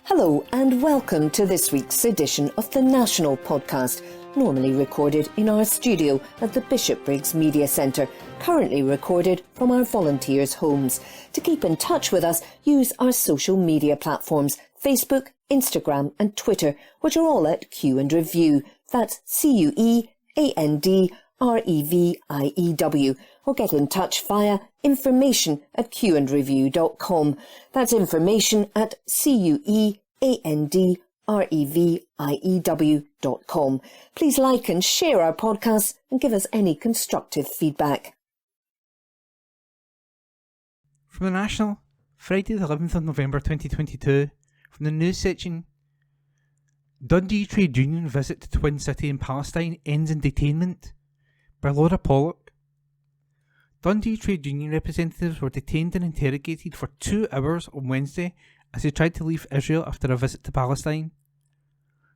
Hello and welcome to this week's edition of the National Podcast, normally recorded in our studio at the Bishopbriggs Media Centre, currently recorded from our volunteers' homes. To keep in touch with us, use our social media platforms, Facebook, Instagram and Twitter, which are all at Q and Review. That's CUEANDREVIEW, or get in touch via information@qandreview.com. That's information@CUEANDREVIEW.com. Please like and share our podcasts and give us any constructive feedback. From the National, Friday the 11th of November 2022, from the news section: Dundee Trade Union visit to Twin City in Palestine ends in detainment, by Laura Pollock. Dundee Trade Union representatives were detained and interrogated for 2 hours on Wednesday as they tried to leave Israel after a visit to Palestine.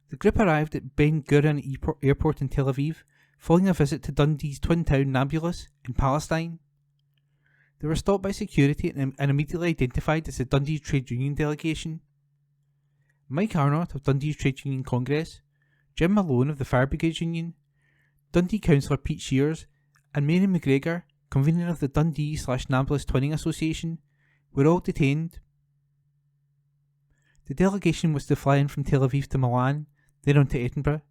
The group arrived at Ben Gurion Airport in Tel Aviv following a visit to Dundee's twin town Nablus in Palestine. They were stopped by security and immediately identified as the Dundee Trade Union delegation. Mike Arnott of Dundee Trade Union Congress, Jim Malone of the Fire Brigade Union, Dundee Councillor Pete Shears and Mary McGregor, convener of the Dundee/Nablus Twinning Association, were all detained. The delegation was to fly in from Tel Aviv to Milan, then on to Edinburgh.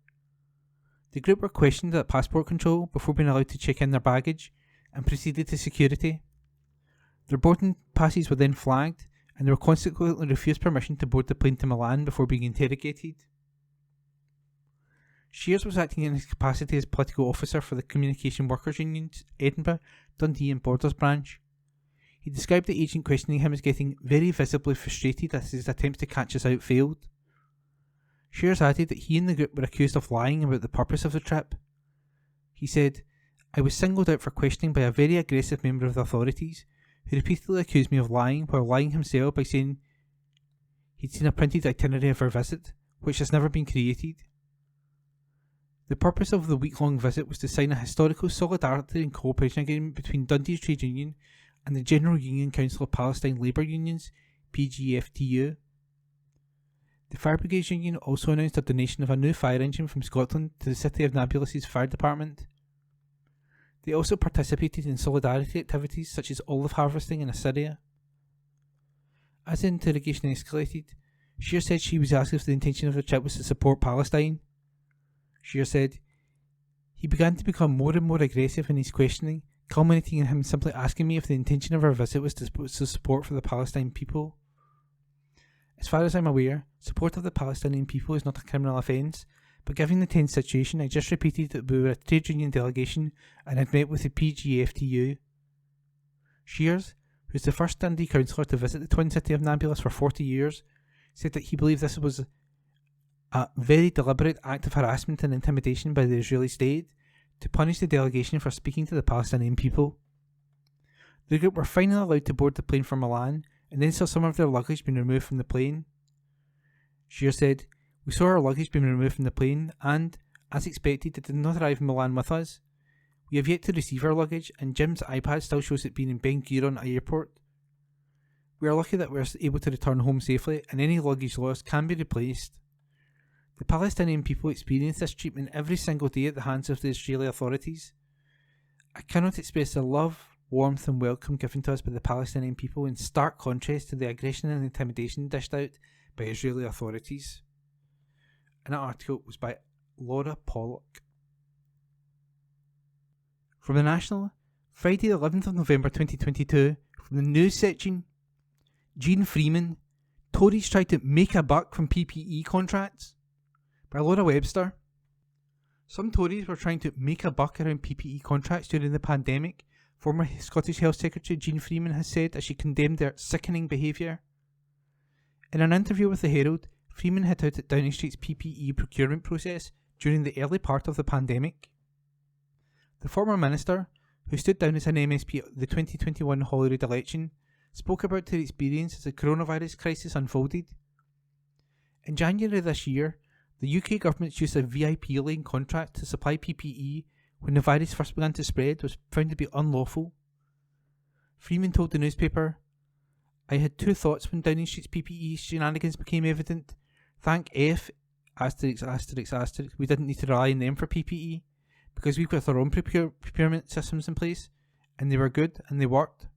The group were questioned at passport control before being allowed to check in their baggage and proceeded to security. Their boarding passes were then flagged and they were consequently refused permission to board the plane to Milan before being interrogated. Shears was acting in his capacity as political officer for the Communication Workers Union's Edinburgh, Dundee and Borders branch. He described the agent questioning him as getting very visibly frustrated as his attempts to catch us out failed. Shears added that he and the group were accused of lying about the purpose of the trip. He said, "I was singled out for questioning by a very aggressive member of the authorities who repeatedly accused me of lying while lying himself by saying he'd seen a printed itinerary of our visit, which has never been created." The purpose of the week-long visit was to sign a historical solidarity and cooperation agreement between Dundee Trade Union and the General Union Council of Palestine Labour Unions, PGFTU. The Fire Brigade Union also announced a donation of a new fire engine from Scotland to the City of Nablus' fire department. They also participated in solidarity activities such as olive harvesting in Assyria. As the interrogation escalated, Shears said she was asked if the intention of the trip was to support Palestine. Shears said, "He began to become more and more aggressive in his questioning, culminating in him simply asking me if the intention of our visit was to support for the Palestinian people. As far as I'm aware, support of the Palestinian people is not a criminal offence, but given the tense situation, I just repeated that we were a trade union delegation and had met with the PGFTU. Shears, who is the first Dundee councillor to visit the Twin City of Nablus for 40 years, said that he believed this was a very deliberate act of harassment and intimidation by the Israeli state to punish the delegation for speaking to the Palestinian people. The group were finally allowed to board the plane for Milan and then saw some of their luggage being removed from the plane. Shears said, "We saw our luggage being removed from the plane and, as expected, it did not arrive in Milan with us. We have yet to receive our luggage and Jim's iPad still shows it being in Ben Gurion Airport. We are lucky that we are able to return home safely and any luggage lost can be replaced. The Palestinian people experience this treatment every single day at the hands of the Israeli authorities. I cannot express the love, warmth and welcome given to us by the Palestinian people in stark contrast to the aggression and intimidation dished out by Israeli authorities." And that article was by Laura Pollock. From the National, Friday the 11th of November 2022, from the news section: Jean Freeman, Tories try to make a buck from PPE contracts, by Laura Webster. Some Tories were trying to make a buck around PPE contracts during the pandemic, former Scottish Health Secretary Jean Freeman has said as she condemned their sickening behaviour. In an interview with the Herald, Freeman had touted Downing Street's PPE procurement process during the early part of the pandemic. The former minister, who stood down as an MSP at the 2021 Holyrood election, spoke about her experience as the coronavirus crisis unfolded. In January this year, the UK government's use of VIP lane contract to supply PPE when the virus first began to spread was found to be unlawful. Freeman told the newspaper, I had two thoughts when Downing Street's PPE shenanigans became evident. Thank F, asterisk, asterisk, asterisk, we didn't need to rely on them for PPE, because we've got our own procurement systems in place, and they were good and they worked.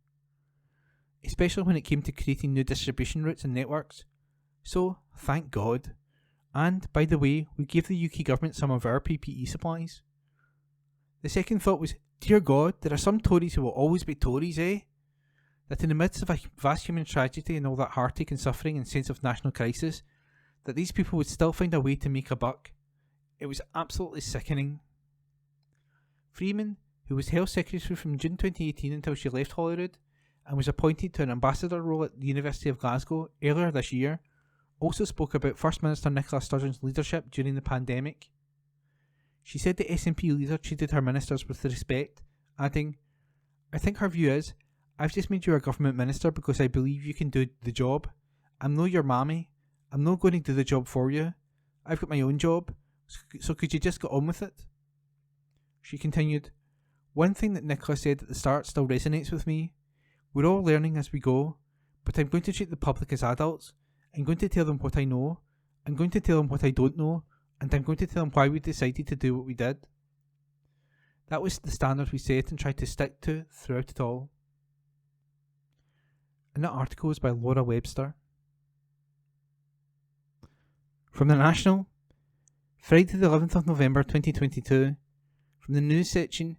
Especially when it came to creating new distribution routes and networks. So, thank God. And, by the way, we gave the UK government some of our PPE supplies. The second thought was, dear God, there are some Tories who will always be Tories, eh? That in the midst of a vast human tragedy and all that heartache and suffering and sense of national crisis, that these people would still find a way to make a buck. It was absolutely sickening. Freeman, who was Health Secretary from June 2018 until she left Holyrood, and was appointed to an ambassador role at the University of Glasgow earlier this year, also spoke about First Minister Nicola Sturgeon's leadership during the pandemic. She said the SNP leader treated her ministers with respect, adding, I think her view is, I've just made you a government minister because I believe you can do the job. I'm no your mammy. I'm not going to do the job for you. I've got my own job, so could you just get on with it? She continued, one thing that Nicola said at the start still resonates with me. We're all learning as we go, but I'm going to treat the public as adults. I'm going to tell them what I know, I'm going to tell them what I don't know, and I'm going to tell them why we decided to do what we did. That was the standard we set and tried to stick to throughout it all. And that article is by Laura Webster. From the National, Friday the 11th of November 2022, from the news section,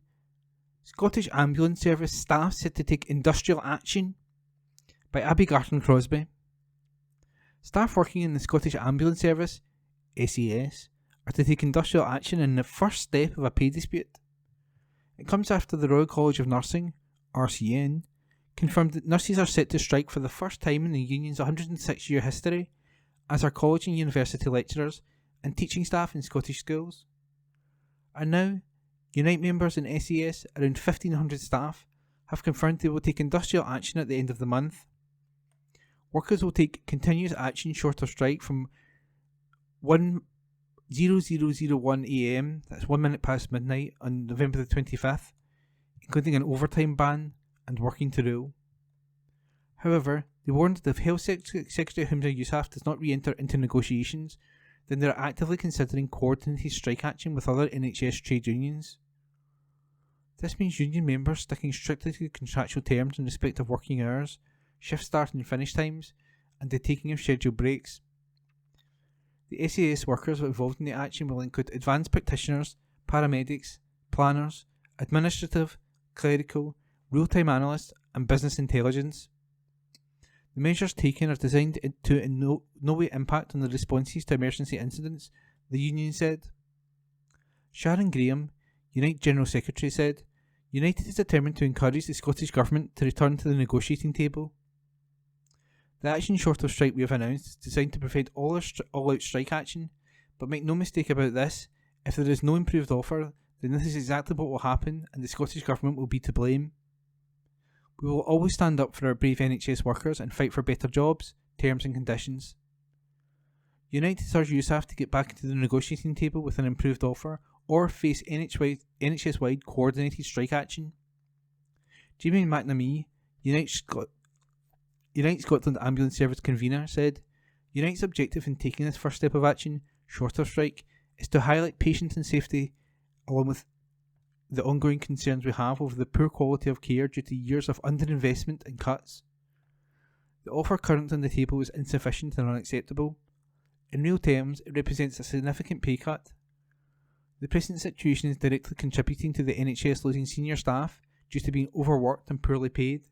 Scottish Ambulance Service staff set to take industrial action, by Abby Garton-Crosbie. Staff working in the Scottish Ambulance Service, SAS, are to take industrial action in the first step of a pay dispute. It comes after the Royal College of Nursing, RCN, confirmed that nurses are set to strike for the first time in the union's 106-year history, as are college and university lecturers and teaching staff in Scottish schools. And now, Unite members in SAS, around 1,500 staff, have confirmed they will take industrial action at the end of the month. Workers will take continuous action short of strike from 1:0001 AM, that's 1 minute past midnight, on November the 25th, including an overtime ban and working to rule. However, they warned that if Health Secretary Humza Yousaf does not re-enter into negotiations, then they are actively considering coordinated strike action with other NHS trade unions. This means union members sticking strictly to contractual terms in respect of working hours, shift start and finish times, and the taking of scheduled breaks. The SAS workers involved in the action will include advanced practitioners, paramedics, planners, administrative, clerical, real-time analysts, and business intelligence. The measures taken are designed to in no way impact on the responses to emergency incidents, the union said. Sharon Graham, Unite General Secretary, said, United is determined to encourage the Scottish Government to return to the negotiating table. The action short of strike we have announced is designed to prevent all-out strike action, but make no mistake about this, if there is no improved offer, then this is exactly what will happen and the Scottish Government will be to blame. We will always stand up for our brave NHS workers and fight for better jobs, terms and conditions. United urge Yousaf to get back into the negotiating table with an improved offer or face NHS-wide coordinated strike action. Jamie McNamee, Unite Scotland Ambulance Service convener, said, Unite's objective in taking this first step of action, short of strike, is to highlight patient and safety along with the ongoing concerns we have over the poor quality of care due to years of underinvestment and cuts. The offer currently on the table is insufficient and unacceptable. In real terms, it represents a significant pay cut. The present situation is directly contributing to the NHS losing senior staff due to being overworked and poorly paid.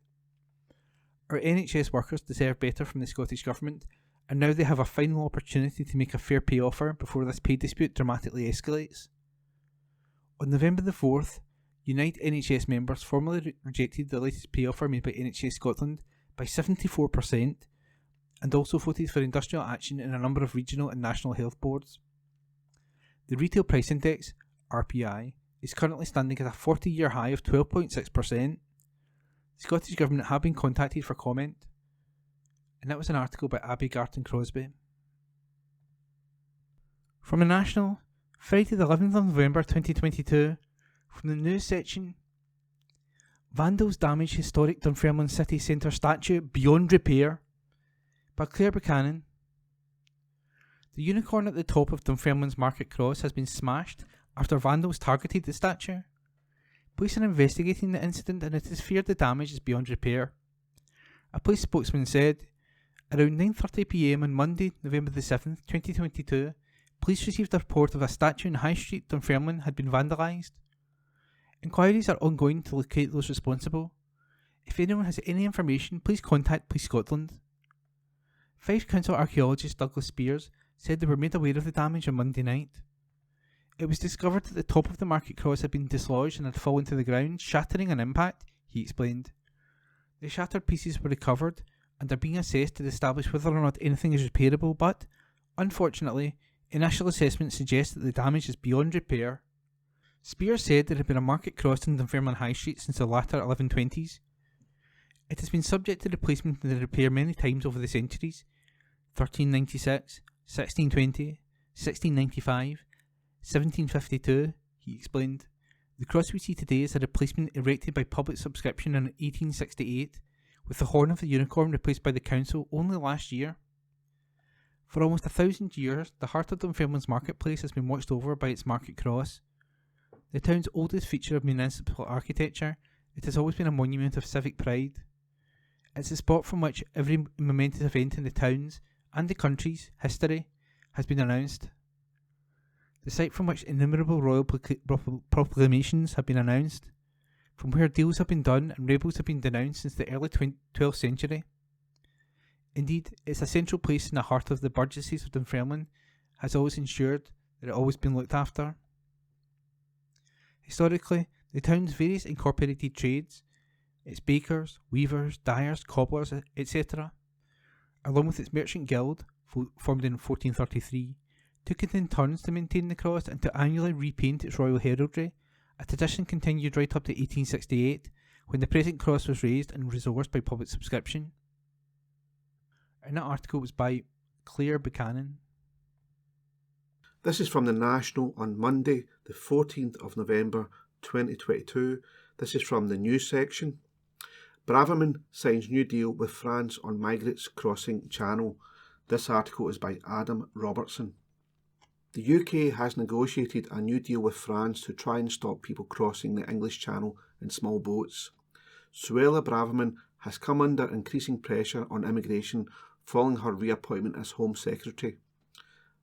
Our NHS workers deserve better from the Scottish Government, and now they have a final opportunity to make a fair pay offer before this pay dispute dramatically escalates. On November the 4th, Unite NHS members formally rejected the latest pay offer made by NHS Scotland by 74% and also voted for industrial action in a number of regional and national health boards. The Retail Price Index, RPI, is currently standing at a 40-year high of 12.6%. The Scottish Government have been contacted for comment, and that was an article by Abby Garton-Crosbie. From the National, Friday the 11th of November 2022, from the news section, Vandals damage historic Dunfermline city centre statue beyond repair, by Claire Buchanan. The unicorn at the top of Dunfermline's Market Cross has been smashed after vandals targeted the statue. Police are investigating the incident and it is feared the damage is beyond repair. A police spokesman said, around 9:30pm on Monday, November the 7th, 2022, police received a report of a statue in High Street, Dunfermline, had been vandalised. Inquiries are ongoing to locate those responsible. If anyone has any information, please contact Police Scotland. Fife Council archaeologist Douglas Spears said they were made aware of the damage on Monday night. It was discovered that the top of the Market Cross had been dislodged and had fallen to the ground, shattering on impact, he explained. The shattered pieces were recovered and are being assessed to establish whether or not anything is repairable, but, unfortunately, initial assessments suggest that the damage is beyond repair. Spears said there had been a market cross in Dunfermline High Street since the latter 1120s. It has been subject to replacement and repair many times over the centuries, 1396, 1620, 1695, 1752, he explained. The cross we see today is a replacement erected by public subscription in 1868, with the horn of the unicorn replaced by the council only last year. For almost 1,000 years, the heart of Dunfermline's marketplace has been watched over by its market cross. The town's oldest feature of municipal architecture, it has always been a monument of civic pride. It's a spot from which every momentous event in the town's and the country's history has been announced. The site from which innumerable royal proclamations have been announced, from where deals have been done and rebels have been denounced since the early 12th century. Indeed, it's a central place in the heart of the burgesses of Dunfermline, has always ensured that it always been looked after. Historically, the town's various incorporated trades, its bakers, weavers, dyers, cobblers, etc., along with its merchant guild, formed in 1433, took it in turns to maintain the cross and to annually repaint its royal heraldry, a tradition continued right up to 1868, when the present cross was raised and resourced by public subscription. And that article was by Claire Buchanan. This is from The National on Monday, the 14th of November 2022. This is from the news section. Braverman signs new deal with France on migrants crossing Channel. This article is by Adam Robertson. The UK has negotiated a new deal with France to try and stop people crossing the English Channel in small boats. Suella Braverman has come under increasing pressure on immigration following her reappointment as Home Secretary.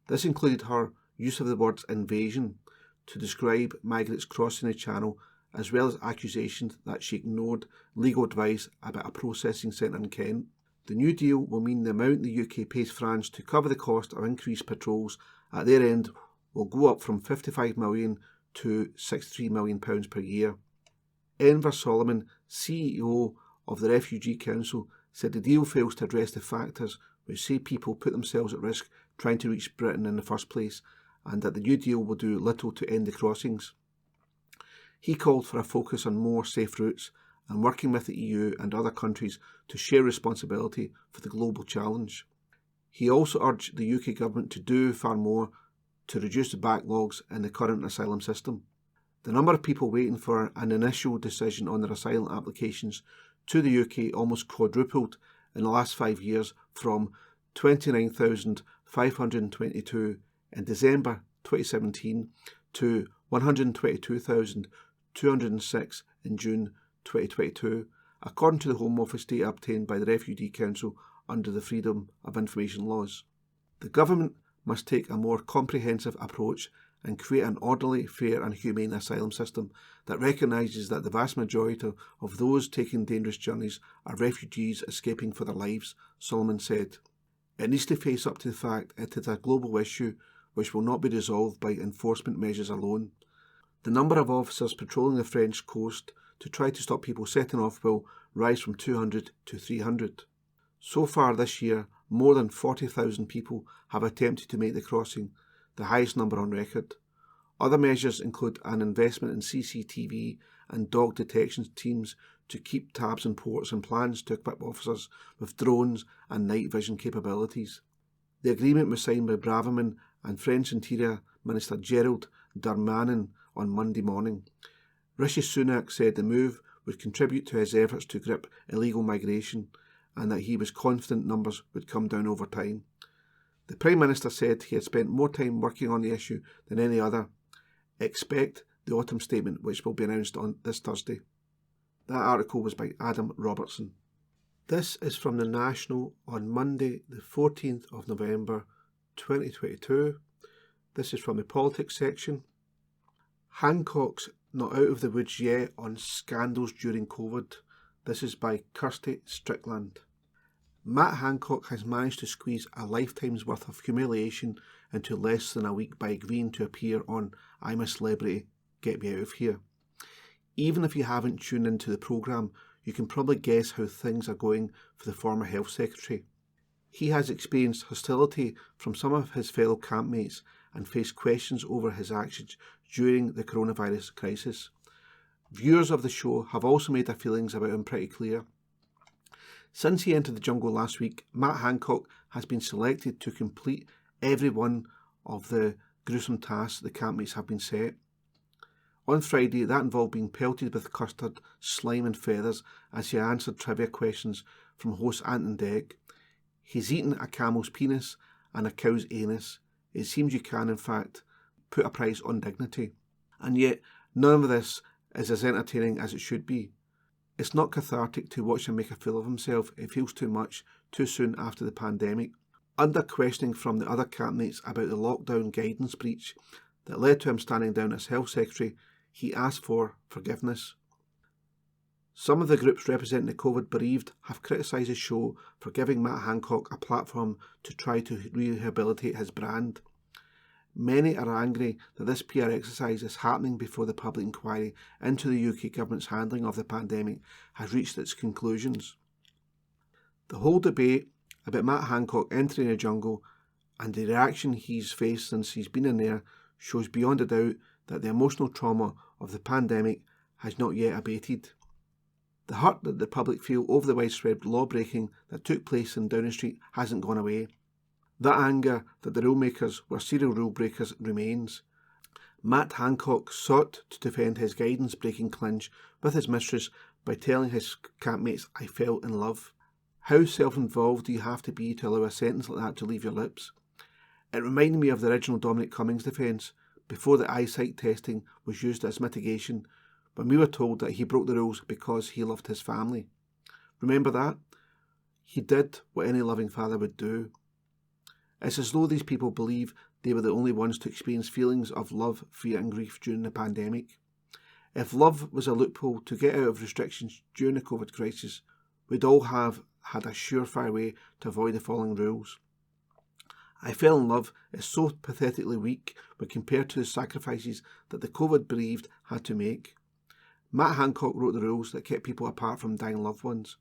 This included her use of the words invasion to describe migrants crossing the Channel, as well as accusations that she ignored legal advice about a processing centre in Kent. The new deal will mean the amount the UK pays France to cover the cost of increased patrols at their end will go up from £55 million to £63 million per year. Enver Solomon, CEO of the Refugee Council, said the deal fails to address the factors which see people put themselves at risk trying to reach Britain in the first place, and that the new deal will do little to end the crossings. He called for a focus on more safe routes and working with the EU and other countries to share responsibility for the global challenge. He also urged the UK government to do far more to reduce the backlogs in the current asylum system. The number of people waiting for an initial decision on their asylum applications to the UK almost quadrupled in the last 5 years, from 29,522 in December 2017 to 122,206 in June 2022, according to the Home Office data obtained by the Refugee Council under the Freedom of Information laws. The government must take a more comprehensive approach and create an orderly, fair and humane asylum system that recognises that the vast majority of those taking dangerous journeys are refugees escaping for their lives, Solomon said. It needs to face up to the fact it is a global issue which will not be resolved by enforcement measures alone. The number of officers patrolling the French coast to try to stop people setting off will rise from 200 to 300. So far this year, more than 40,000 people have attempted to make the crossing, the highest number on record. Other measures include an investment in CCTV and dog detection teams to keep tabs on ports and plans to equip officers with drones and night vision capabilities. The agreement was signed by Braverman and French Interior Minister Gerald Darmanin on Monday morning. Rishi Sunak said the move would contribute to his efforts to grip illegal migration, and that he was confident numbers would come down over time. The Prime Minister said he had spent more time working on the issue than any other. Expect the autumn statement, which will be announced on this Thursday. That article was by Adam Robertson. This is from The National on Monday, the 14th of November 2022. This is from the politics section. Hancock's not out of the woods yet on scandals during COVID. This is by Kirsty Strickland. Matt Hancock has managed to squeeze a lifetime's worth of humiliation into less than a week by agreeing to appear on I'm a Celebrity, Get Me Out of Here. Even if you haven't tuned into the programme, you can probably guess how things are going for the former Health Secretary. He has experienced hostility from some of his fellow campmates and faced questions over his actions during the coronavirus crisis. Viewers of the show have also made their feelings about him pretty clear. Since he entered the jungle last week, Matt Hancock has been selected to complete every one of the gruesome tasks the campmates have been set. On Friday, that involved being pelted with custard, slime and feathers as he answered trivia questions from host Anton Deck. He's eaten a camel's penis and a cow's anus. It seems you can, in fact, put a price on dignity. And yet, none of this is as entertaining as it should be. It's not cathartic to watch him make a fool of himself. It feels too much, too soon after the pandemic. Under questioning from the other campmates about the lockdown guidance breach that led to him standing down as Health Secretary, he asked for forgiveness. Some of the groups representing the COVID bereaved have criticised the show for giving Matt Hancock a platform to try to rehabilitate his brand. Many are angry that this PR exercise is happening before the public inquiry into the UK government's handling of the pandemic has reached its conclusions. The whole debate about Matt Hancock entering the jungle and the reaction he's faced since he's been in there shows beyond a doubt that the emotional trauma of the pandemic has not yet abated. The hurt that the public feel over the widespread law-breaking that took place in Downing Street hasn't gone away. That anger that the rule-makers were serial rule-breakers remains. Matt Hancock sought to defend his guidance-breaking clinch with his mistress by telling his campmates, "I fell in love." How self-involved do you have to be to allow a sentence like that to leave your lips? It reminded me of the original Dominic Cummings defence, before the eyesight testing was used as mitigation, when we were told that he broke the rules because he loved his family. Remember that? He did what any loving father would do. It's as though these people believe they were the only ones to experience feelings of love, fear and grief during the pandemic. If love was a loophole to get out of restrictions during the COVID crisis, we'd all have had a surefire way to avoid the following rules. I fell in love is so pathetically weak when compared to the sacrifices that the COVID bereaved had to make. Matt Hancock wrote the rules that kept people apart from dying loved ones,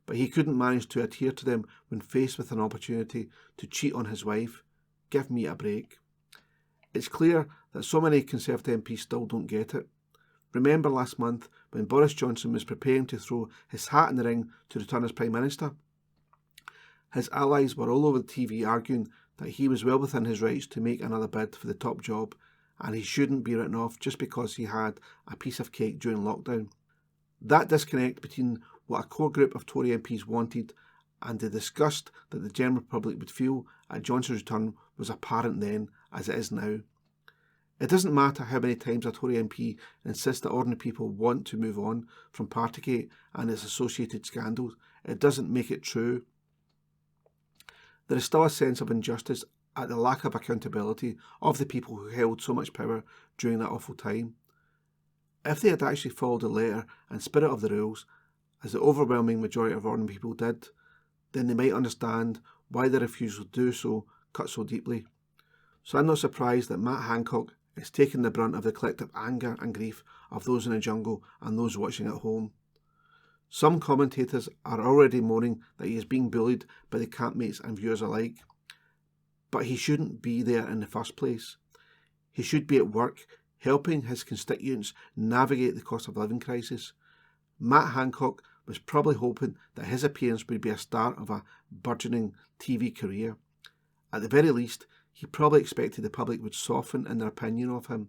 but he couldn't manage to adhere to them when faced with an opportunity to cheat on his wife. Give me a break. It's clear that so many Conservative MPs still don't get it. Remember last month when Boris Johnson was preparing to throw his hat in the ring to return as Prime Minister? His allies were all over the TV arguing that he was well within his rights to make another bid for the top job, and he shouldn't be written off just because he had a piece of cake during lockdown. That disconnect between what a core group of Tory MPs wanted and the disgust that the general public would feel at Johnson's return was apparent then, as it is now. It doesn't matter how many times a Tory MP insists that ordinary people want to move on from Partygate and its associated scandals, it doesn't make it true. There is still a sense of injustice at the lack of accountability of the people who held so much power during that awful time. If they had actually followed the letter and spirit of the rules, as the overwhelming majority of ordinary people did, then they might understand why their refusal to do so cut so deeply. So I'm not surprised that Matt Hancock is taking the brunt of the collective anger and grief of those in the jungle and those watching at home. Some commentators are already moaning that he is being bullied by the campmates and viewers alike. But he shouldn't be there in the first place. He should be at work, helping his constituents navigate the cost of living crisis. Matt Hancock was probably hoping that his appearance would be a start of a burgeoning TV career. At the very least, he probably expected the public would soften in their opinion of him.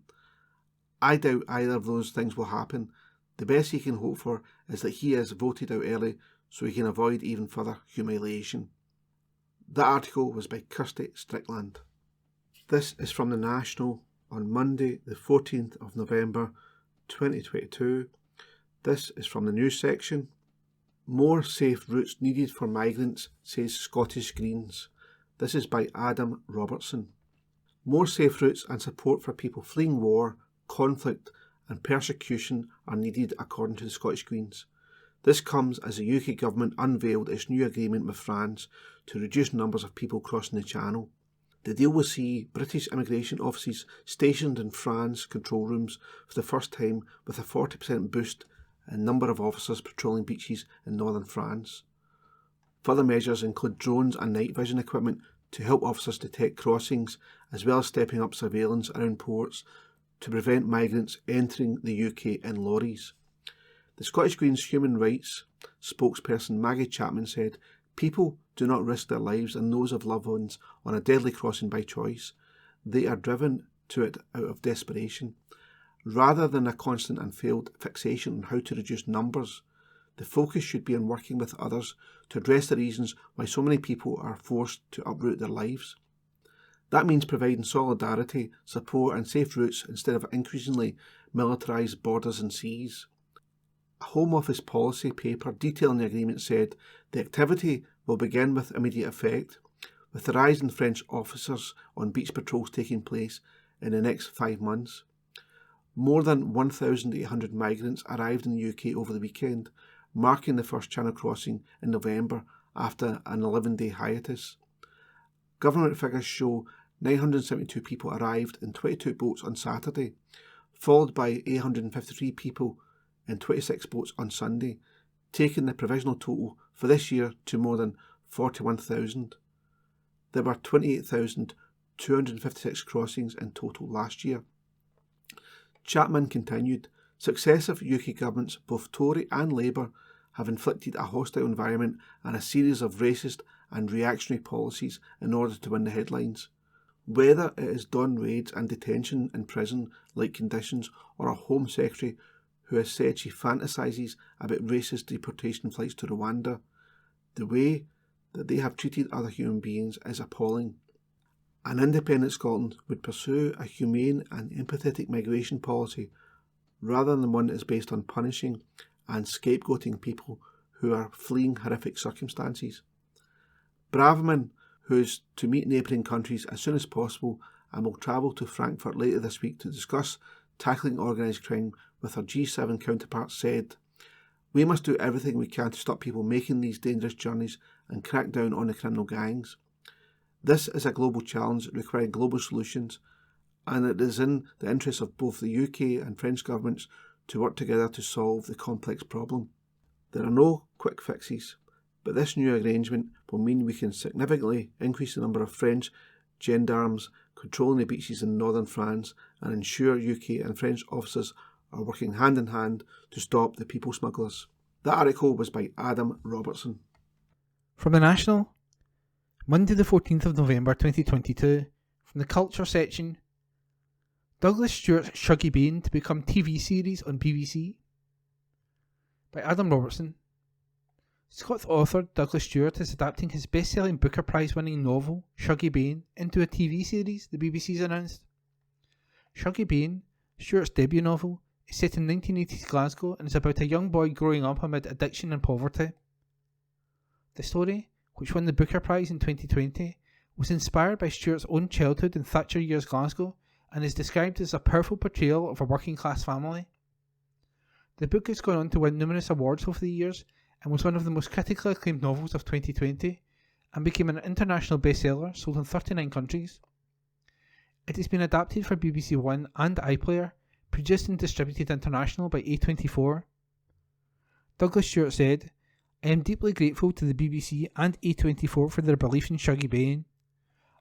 I doubt either of those things will happen. The best he can hope for is that he is voted out early so he can avoid even further humiliation. That article was by Kirsty Strickland. This is from The National on Monday the 14th of November 2022. This is from the news section. More safe routes needed for migrants, says Scottish Greens. This is by Adam Robertson. More safe routes and support for people fleeing war, conflict and persecution are needed, according to the Scottish Greens. This comes as the UK government unveiled its new agreement with France to reduce numbers of people crossing the Channel. The deal will see British immigration offices stationed in France control rooms for the first time, with a 40% boost in number of officers patrolling beaches in northern France. Further measures include drones and night vision equipment to help officers detect crossings, as well as stepping up surveillance around ports to prevent migrants entering the UK in lorries. The Scottish Greens human rights spokesperson Maggie Chapman said, "People do not risk their lives and those of loved ones on a deadly crossing by choice. They are driven to it out of desperation. Rather than a constant and failed fixation on how to reduce numbers, the focus should be on working with others to address the reasons why so many people are forced to uproot their lives. That means providing solidarity, support and safe routes instead of increasingly militarised borders and seas." A Home Office policy paper detailing the agreement said the activity will begin with immediate effect, with the rise in French officers on beach patrols taking place in the next 5 months. More than 1,800 migrants arrived in the UK over the weekend, marking the first Channel crossing in November after an 11-day hiatus. Government figures show 972 people arrived in 22 boats on Saturday, followed by 853 people in 26 boats on Sunday, taking the provisional total for this year to more than 41,000. There were 28,256 crossings in total last year. Chapman continued, "Successive UK governments, both Tory and Labour, have inflicted a hostile environment and a series of racist and reactionary policies in order to win the headlines. Whether it is dawn raids and detention in prison-like conditions, or a Home Secretary who has said she fantasises about racist deportation flights to Rwanda, the way that they have treated other human beings is appalling. An independent Scotland would pursue a humane and empathetic migration policy rather than one that is based on punishing and scapegoating people who are fleeing horrific circumstances." Braverman, who is to meet neighbouring countries as soon as possible and will travel to Frankfurt later this week to discuss tackling organised crime with her G7 counterparts, said, "We must do everything we can to stop people making these dangerous journeys and crack down on the criminal gangs. This is a global challenge requiring global solutions, and it is in the interests of both the UK and French governments to work together to solve the complex problem. There are no quick fixes, but this new arrangement will mean we can significantly increase the number of French gendarmes controlling the beaches in northern France and ensure UK and French officers are working hand in hand to stop the people smugglers." That article was by Adam Robertson. From The National, Monday the 14th of November 2022, from the Culture section, Douglas Stewart's Shuggie Bain to become TV series on BBC, by Adam Robertson. Scots author Douglas Stewart is adapting his best-selling Booker Prize-winning novel, Shuggie Bain, into a TV series, the BBC's announced. Shuggie Bain, Stewart's debut novel, is set in 1980s Glasgow and is about a young boy growing up amid addiction and poverty. The story, which won the Booker Prize in 2020, was inspired by Stewart's own childhood in Thatcher years Glasgow and is described as a powerful portrayal of a working-class family. The book has gone on to win numerous awards over the years and was one of the most critically acclaimed novels of 2020 and became an international bestseller sold in 39 countries. It has been adapted for BBC One and iPlayer, produced and distributed international by A24. Douglas Stewart said, "I am deeply grateful to the BBC and A24 for their belief in Shuggie Bain.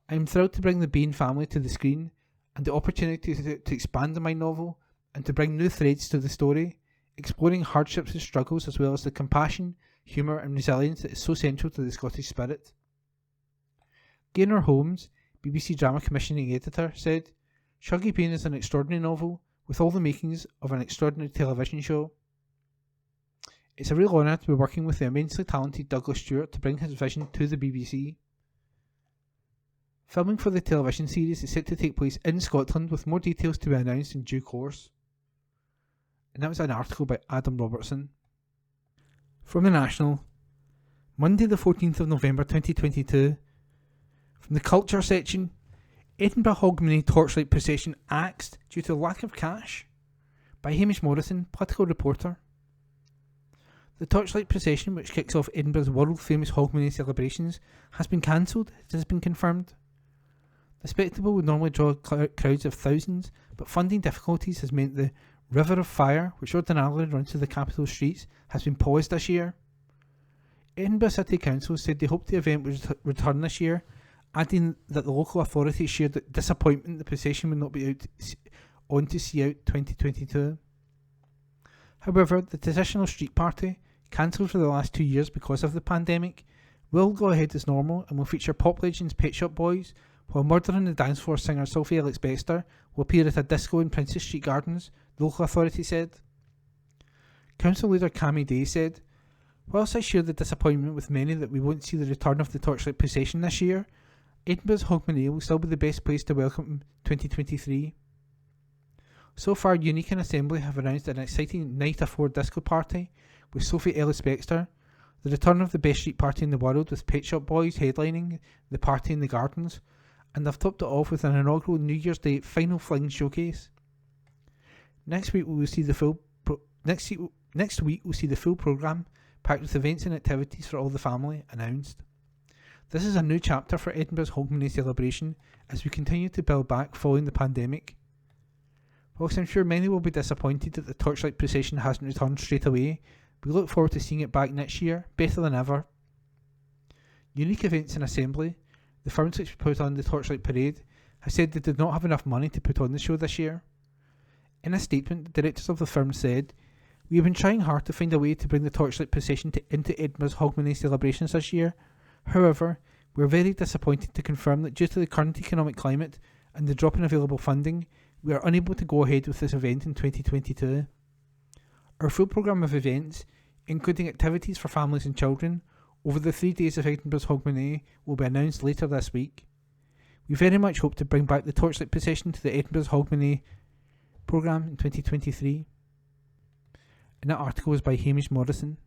I am thrilled to bring the Bain family to the screen and the opportunity to expand on my novel and to bring new threads to the story, exploring hardships and struggles as well as the compassion, humour and resilience that is so central to the Scottish spirit." Gaynor Holmes, BBC Drama Commissioning Editor, said, "Shuggie Bain is an extraordinary novel with all the makings of an extraordinary television show. It's a real honour to be working with the immensely talented Douglas Stewart to bring his vision to the BBC. Filming for the television series is set to take place in Scotland, with more details to be announced in due course. And that was an article by Adam Robertson. From the National, Monday the 14th of November 2022, from the Culture section, Edinburgh Hogmanay Torchlight Procession axed due to lack of cash, by Hamish Morrison, political reporter. The Torchlight Procession, which kicks off Edinburgh's world-famous Hogmanay celebrations, has been cancelled, it has been confirmed. The spectacle would normally draw crowds of thousands, but funding difficulties has meant the River of Fire, which ordinarily runs through the capital streets, has been paused this year. Edinburgh City Council said they hoped the event would return this year, adding that the local authorities shared the disappointment the procession would not be on to see out 2022. However, the traditional street party, cancelled for the last 2 years because of the pandemic, will go ahead as normal and will feature pop legends Pet Shop Boys, while Murder on the Dance Floor singer Sophie Ellis-Bextor will appear at a disco in Princess Street Gardens, the local authority said. Council leader Cammy Day said, "Whilst I share the disappointment with many that we won't see the return of the Torchlight Procession this year, Edinburgh's Hogmanay will still be the best place to welcome 2023. So far, Unique and Assembly have announced an exciting Night of 4 disco party with Sophie Ellis-Bextor, the return of the best street party in the world with Pet Shop Boys headlining the party in the gardens, and they've topped it off with an inaugural New Year's Day Final Fling showcase. Next week we'll see the full programme, packed with events and activities for all the family, announced. This is a new chapter for Edinburgh's Hogmanay celebration as we continue to build back following the pandemic. Whilst I'm sure many will be disappointed that the Torchlight Procession hasn't returned straight away, we look forward to seeing it back next year, better than ever. Unique Events and Assembly, the firms which put on the Torchlight Parade, have said they did not have enough money to put on the show this year. In a statement, the directors of the firm said, "We have been trying hard to find a way to bring the Torchlight Procession into Edinburgh's Hogmanay celebrations this year. However, we are very disappointed to confirm that due to the current economic climate and the drop in available funding, we are unable to go ahead with this event in 2022. Our full programme of events, including activities for families and children, over the 3 days of Edinburgh's Hogmanay will be announced later this week. We very much hope to bring back the Torchlight Procession to the Edinburgh's Hogmanay programme in 2023. And that article was by Hamish Morrison.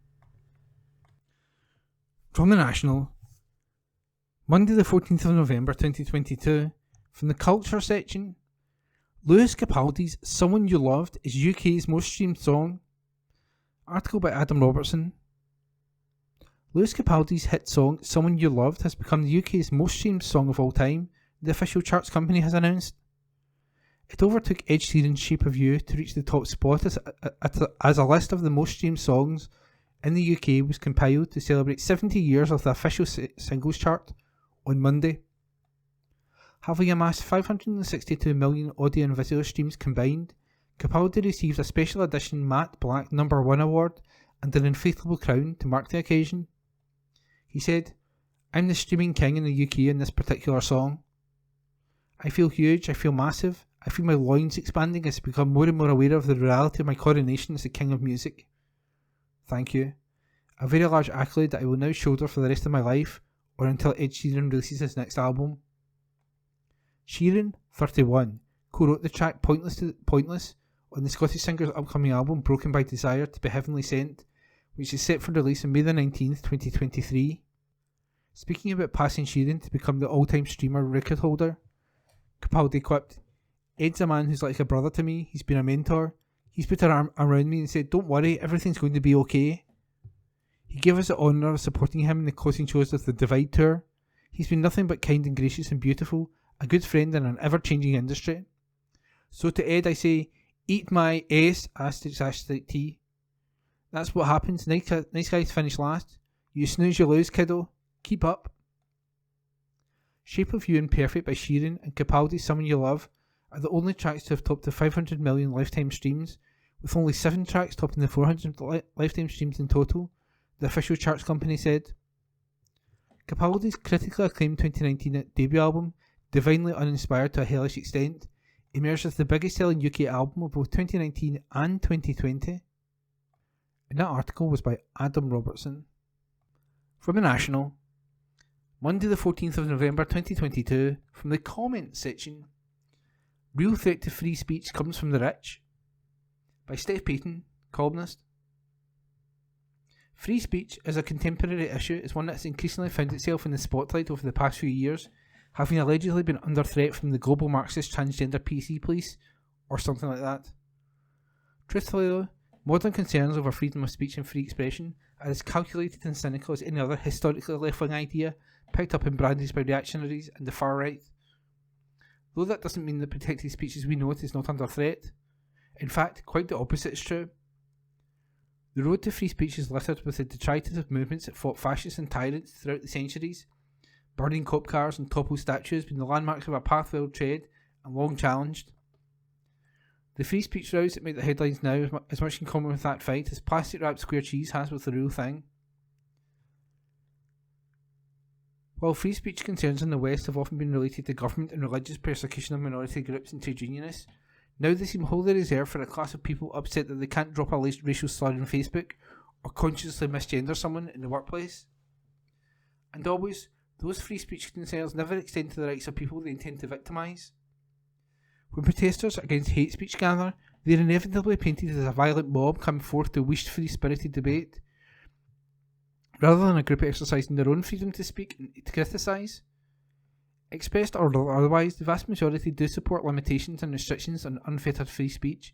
From the National, Monday the 14th of November 2022, from the Culture section, Lewis Capaldi's Someone You Loved is UK's most streamed song. Article by Adam Robertson. Lewis Capaldi's hit song Someone You Loved has become the UK's most streamed song of all time, the official charts company has announced. It overtook Ed Sheeran's Shape of You to reach the top spot as a list of the most streamed songs in the UK was compiled to celebrate 70 years of the official singles chart on Monday. Having amassed 562 million audio and visual streams combined, Capaldi received a special edition Matte Black No. 1 award and an inflatable crown to mark the occasion. He said, "I'm the streaming king in the UK in this particular song. I feel huge, I feel massive, I feel my loins expanding as I become more and more aware of the reality of my coronation as the king of music. Thank you. A very large accolade that I will now shoulder for the rest of my life, or until Ed Sheeran releases his next album." Sheeran, 31, co-wrote the track Pointless on the Scottish singer's upcoming album Broken by Desire to be Heavenly Sent, which is set for release on May the 19th, 2023. Speaking about passing Sheeran to become the all-time streamer record holder, Capaldi quipped, "Ed's a man who's like a brother to me, he's been a mentor, he's put an arm around me and said, 'Don't worry, everything's going to be okay.' He gave us the honour of supporting him in the closing shows of the Divide Tour. He's been nothing but kind and gracious and beautiful, a good friend in an ever-changing industry. So to Ed I say, eat my S ****. That's what happens, nice guys finish last. You snooze you lose, kiddo. Keep up." Shape of You and Perfect by Sheeran and Capaldi's Someone You Love are the only tracks to have topped the 500 million lifetime streams, with only 7 tracks topping the 400 lifetime streams in total, the official charts company said. Capaldi's critically acclaimed 2019 debut album, Divinely Uninspired to a Hellish Extent, emerged as the biggest selling UK album of both 2019 and 2020. and that article was by Adam Robertson. From The National, Monday the 14th of November 2022, from the comments section, real threat to free speech comes from the rich, by Steph Payton, columnist. Free speech as a contemporary issue is one that's increasingly found itself in the spotlight over the past few years, having allegedly been under threat from the global Marxist transgender PC police, or something like that. Truthfully though, modern concerns over freedom of speech and free expression are as calculated and cynical as any other historically left-wing idea picked up and brandished by reactionaries and the far right. Though that doesn't mean that protected speech as we know it is not under threat. In fact, quite the opposite is true. The road to free speech is littered with the detritus of movements that fought fascists and tyrants throughout the centuries, burning cop cars and toppled statues being the landmarks of a path well tread and long challenged. The free speech rows that make the headlines now have as much in common with that fight as plastic wrapped square cheese has with the real thing. While free speech concerns in the West have often been related to government and religious persecution of minority groups and trade unionists, now they seem wholly reserved for a class of people upset that they can't drop a racial slur on Facebook or consciously misgender someone in the workplace. And always, those free speech concerns never extend to the rights of people they intend to victimise. When protesters against hate speech gather, they are inevitably painted as a violent mob come forth to wish free-spirited debate, rather than a group exercising their own freedom to speak and to criticise. Expressed or otherwise, the vast majority do support limitations and restrictions on unfettered free speech,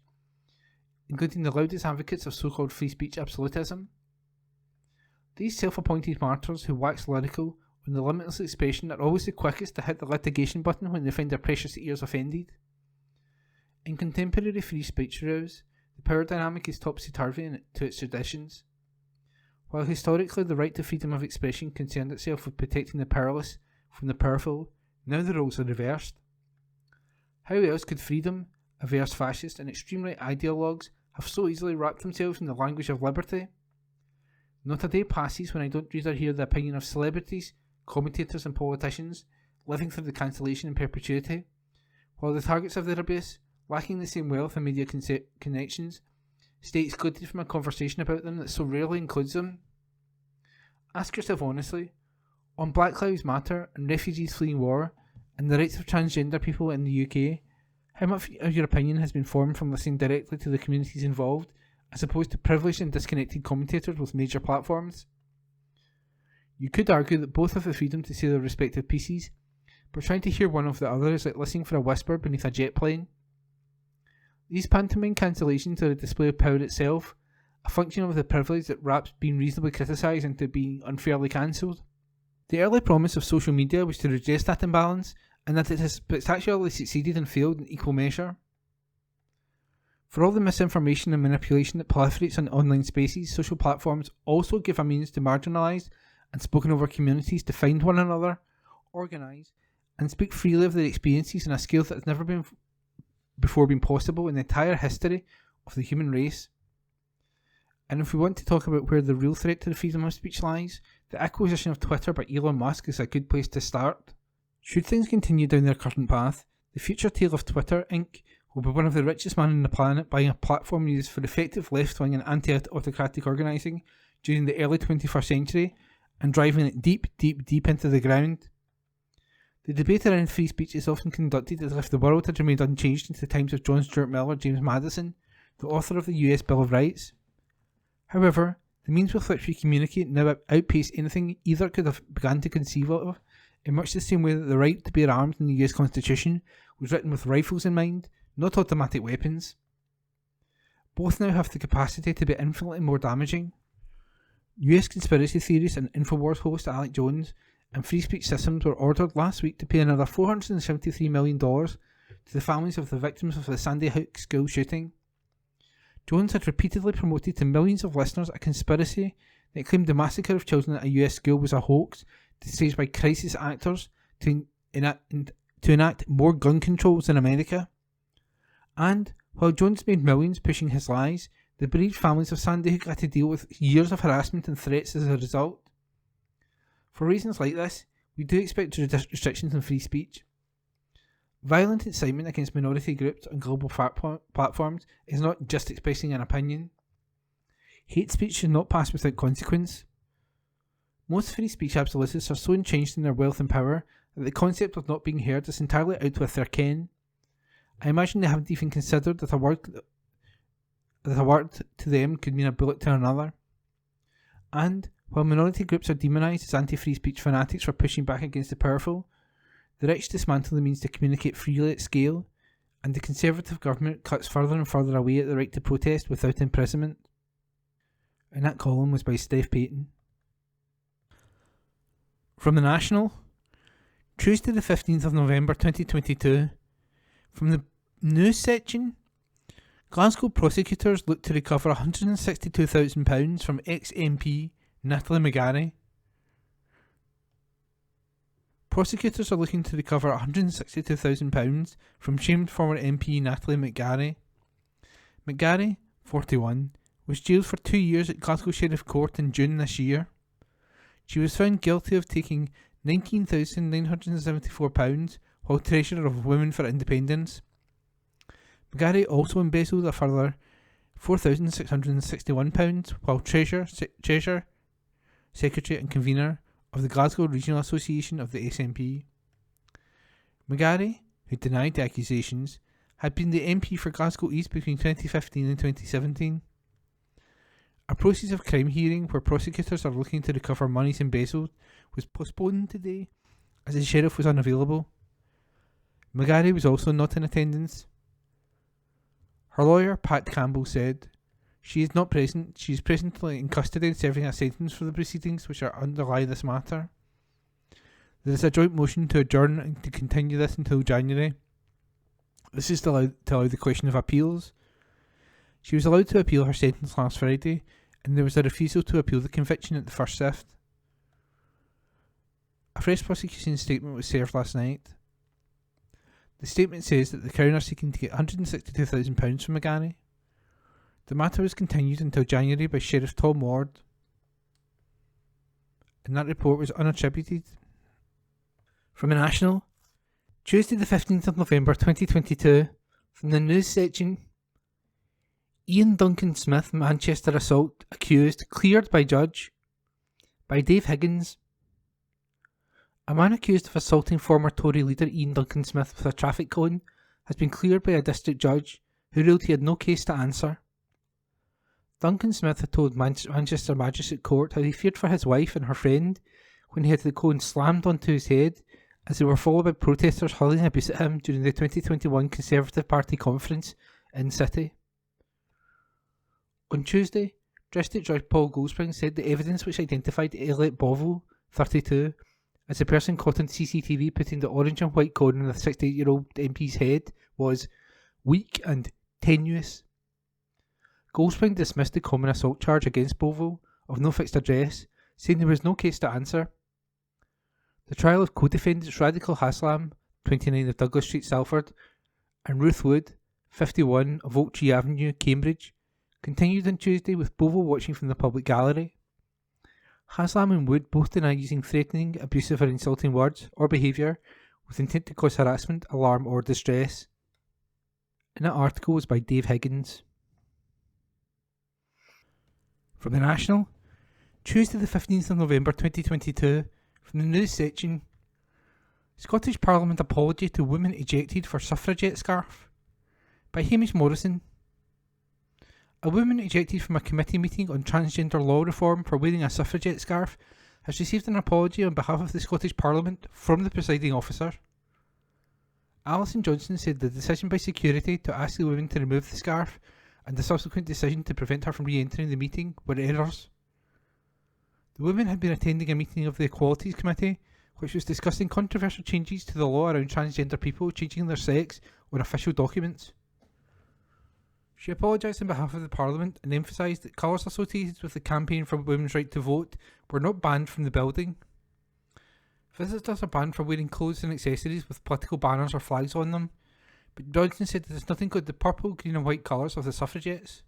including the loudest advocates of so-called free speech absolutism. These self-appointed martyrs who wax lyrical on the limitless expression are always the quickest to hit the litigation button when they find their precious ears offended. In contemporary free speech rows, the power dynamic is topsy-turvy to its traditions. While historically the right to freedom of expression concerned itself with protecting the powerless from the powerful, now the roles are reversed. How else could freedom, averse fascist and extreme right ideologues have so easily wrapped themselves in the language of liberty? Not a day passes when I don't read or hear the opinion of celebrities, commentators and politicians living through the cancellation in perpetuity, while the targets of their abuse, lacking the same wealth and media connections, stay excluded from a conversation about them that so rarely includes them. Ask yourself honestly, on Black Lives Matter and refugees fleeing war and the rights of transgender people in the UK, how much of your opinion has been formed from listening directly to the communities involved as opposed to privileged and disconnected commentators with major platforms? You could argue that both have the freedom to say their respective pieces, but trying to hear one of the other is like listening for a whisper beneath a jet plane. These pantomime cancellations are a display of power itself, a function of the privilege that wraps being reasonably criticised into being unfairly cancelled. The early promise of social media was to redress that imbalance, and that it has spectacularly succeeded and failed in equal measure. For all the misinformation and manipulation that proliferates on online spaces, social platforms also give a means to marginalised and spoken over communities to find one another, organise, and speak freely of their experiences on a scale that has never before been possible in the entire history of the human race. And if we want to talk about where the real threat to the freedom of speech lies, the acquisition of Twitter by Elon Musk is a good place to start. Should things continue down their current path, the future tale of Twitter Inc. will be one of the richest men on the planet buying a platform used for effective left-wing and anti-autocratic organising during the early 21st century and driving it deep into the ground. The debate around free speech is often conducted as if the world had remained unchanged since the times of John Stuart Mill or James Madison, the author of the US Bill of Rights. However, the means with which we communicate now outpace anything either could have begun to conceive of, in much the same way that the right to bear arms in the US Constitution was written with rifles in mind, not automatic weapons. Both now have the capacity to be infinitely more damaging. US conspiracy theorist and Infowars host Alex Jones and Free Speech Systems were ordered last week to pay another $473 million to the families of the victims of the Sandy Hook school shooting. Jones had repeatedly promoted to millions of listeners a conspiracy that claimed the massacre of children at a US school was a hoax staged by crisis actors to enact more gun controls in America. And, while Jones made millions pushing his lies, the bereaved families of Sandy Hook had to deal with years of harassment and threats as a result. For reasons like this, we do expect restrictions on free speech. Violent incitement against minority groups on global platforms is not just expressing an opinion. Hate speech should not pass without consequence. Most free speech absolutists are so entrenched in their wealth and power that the concept of not being heard is entirely out with their ken. I imagine they haven't even considered that a word to them could mean a bullet to another. And, while minority groups are demonised as anti-free speech fanatics for pushing back against the powerful, the rich dismantle the means to communicate freely at scale, and the Conservative government cuts further and further away at the right to protest without imprisonment. And that column was by Steph Payton. From the National, Tuesday the 15th of November 2022, from the news section, Glasgow prosecutors look to recover £162,000 from ex-MP Natalie McGarry. Prosecutors are looking to recover £162,000 from shamed former MP Natalie McGarry. McGarry, 41, was jailed for 2 years at Glasgow Sheriff Court in June this year. She was found guilty of taking £19,974 while Treasurer of Women for Independence. McGarry also embezzled a further £4,661 while Treasurer, Secretary and Convener of the Glasgow Regional Association of the SNP. McGarry, who denied the accusations, had been the MP for Glasgow East between 2015 and 2017. A process of crime hearing where prosecutors are looking to recover monies embezzled was postponed today as the sheriff was unavailable. McGarry was also not in attendance. Her lawyer, Pat Campbell, said, "She is not present. She is presently in custody and serving a sentence for the proceedings which are underlie this matter. There is a joint motion to adjourn and to continue this until January. This is to allow the question of appeals. She was allowed to appeal her sentence last Friday, and there was a refusal to appeal the conviction at the first sift. A fresh prosecution statement was served last night. The statement says that the Crown are seeking to get £162,000 from McGarry. The matter was continued until January by Sheriff Tom Ward, and that report was unattributed." From the National, Tuesday the 15th of November 2022, from the news section, Ian Duncan Smith Manchester assault accused cleared by judge, by Dave Higgins. A man accused of assaulting former Tory leader Ian Duncan Smith with a traffic cone has been cleared by a district judge who ruled he had no case to answer. Duncan Smith had told Manchester Magistrate Court how he feared for his wife and her friend when he had the cone slammed onto his head as they were followed by protesters hurling abuse at him during the 2021 Conservative Party conference in City. On Tuesday, District Judge Paul Goldspring said the evidence which identified Elliot Bovill, 32, as the person caught on CCTV putting the orange and white cone on the 68-year-old MP's head was weak and tenuous. Goldspring dismissed the common assault charge against Bovill of no fixed address, saying there was no case to answer. The trial of co-defendants Radical Haslam, 29 of Douglas Street, Salford, and Ruth Wood, 51 of Oak Tree Avenue, Cambridge, continued on Tuesday with Bovill watching from the public gallery. Haslam and Wood both deny using threatening, abusive or insulting words or behaviour with intent to cause harassment, alarm or distress. And that article was by Dave Higgins. From the National, Tuesday the 15th of November 2022, from the news section, Scottish Parliament apology to women ejected for suffragette scarf, by Hamish Morrison. A woman ejected from a committee meeting on transgender law reform for wearing a suffragette scarf has received an apology on behalf of the Scottish Parliament from the presiding officer. Alison Johnson said the decision by security to ask the woman to remove the scarf and the subsequent decision to prevent her from re-entering the meeting were errors. The woman had been attending a meeting of the Equalities Committee which was discussing controversial changes to the law around transgender people changing their sex on official documents. She apologised on behalf of the Parliament and emphasised that colours associated with the campaign for women's right to vote were not banned from the building. Visitors are banned from wearing clothes and accessories with political banners or flags on them, but Johnson said that there's nothing called the purple, green and white colours of the suffragettes.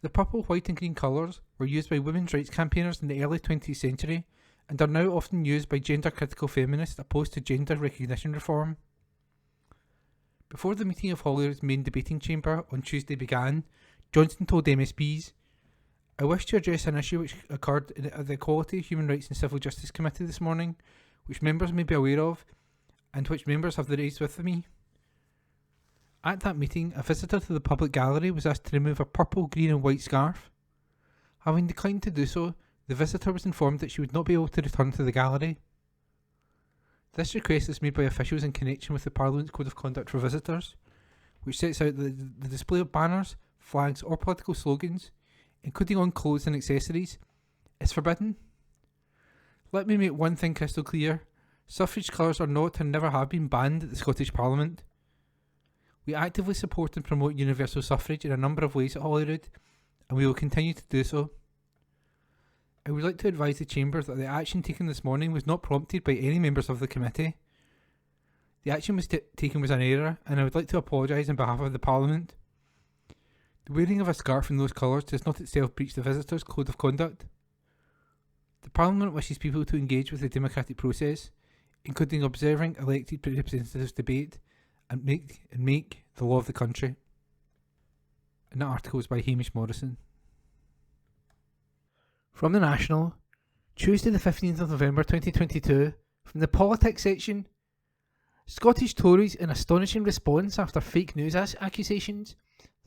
The purple, white and green colours were used by women's rights campaigners in the early 20th century and are now often used by gender-critical feminists opposed to gender recognition reform. Before the meeting of Holyrood's main debating chamber on Tuesday began, Johnson told MSPs, I wish to address an issue which occurred at the Equality, Human Rights and Civil Justice Committee this morning, which members may be aware of, and which members have raised with me. At that meeting, a visitor to the public gallery was asked to remove a purple, green and white scarf. Having declined to do so, the visitor was informed that she would not be able to return to the gallery. This request is made by officials in connection with the Parliament's Code of Conduct for Visitors, which sets out that the display of banners, flags or political slogans, including on clothes and accessories, is forbidden. Let me make one thing crystal clear. Suffrage colours are not and never have been banned at the Scottish Parliament. We actively support and promote universal suffrage in a number of ways at Holyrood, and we will continue to do so. I would like to advise the Chamber that the action taken this morning was not prompted by any members of the committee. The action taken was an error, and I would like to apologise on behalf of the Parliament. The wearing of a scarf in those colours does not itself breach the Visitors' Code of Conduct. The Parliament wishes people to engage with the democratic process, including observing elected representatives debate and make the law of the country. And that article is by Hamish Morrison. From the National, Tuesday the 15th of November 2022, from the politics section, Scottish Tories in astonishing response after fake news accusations.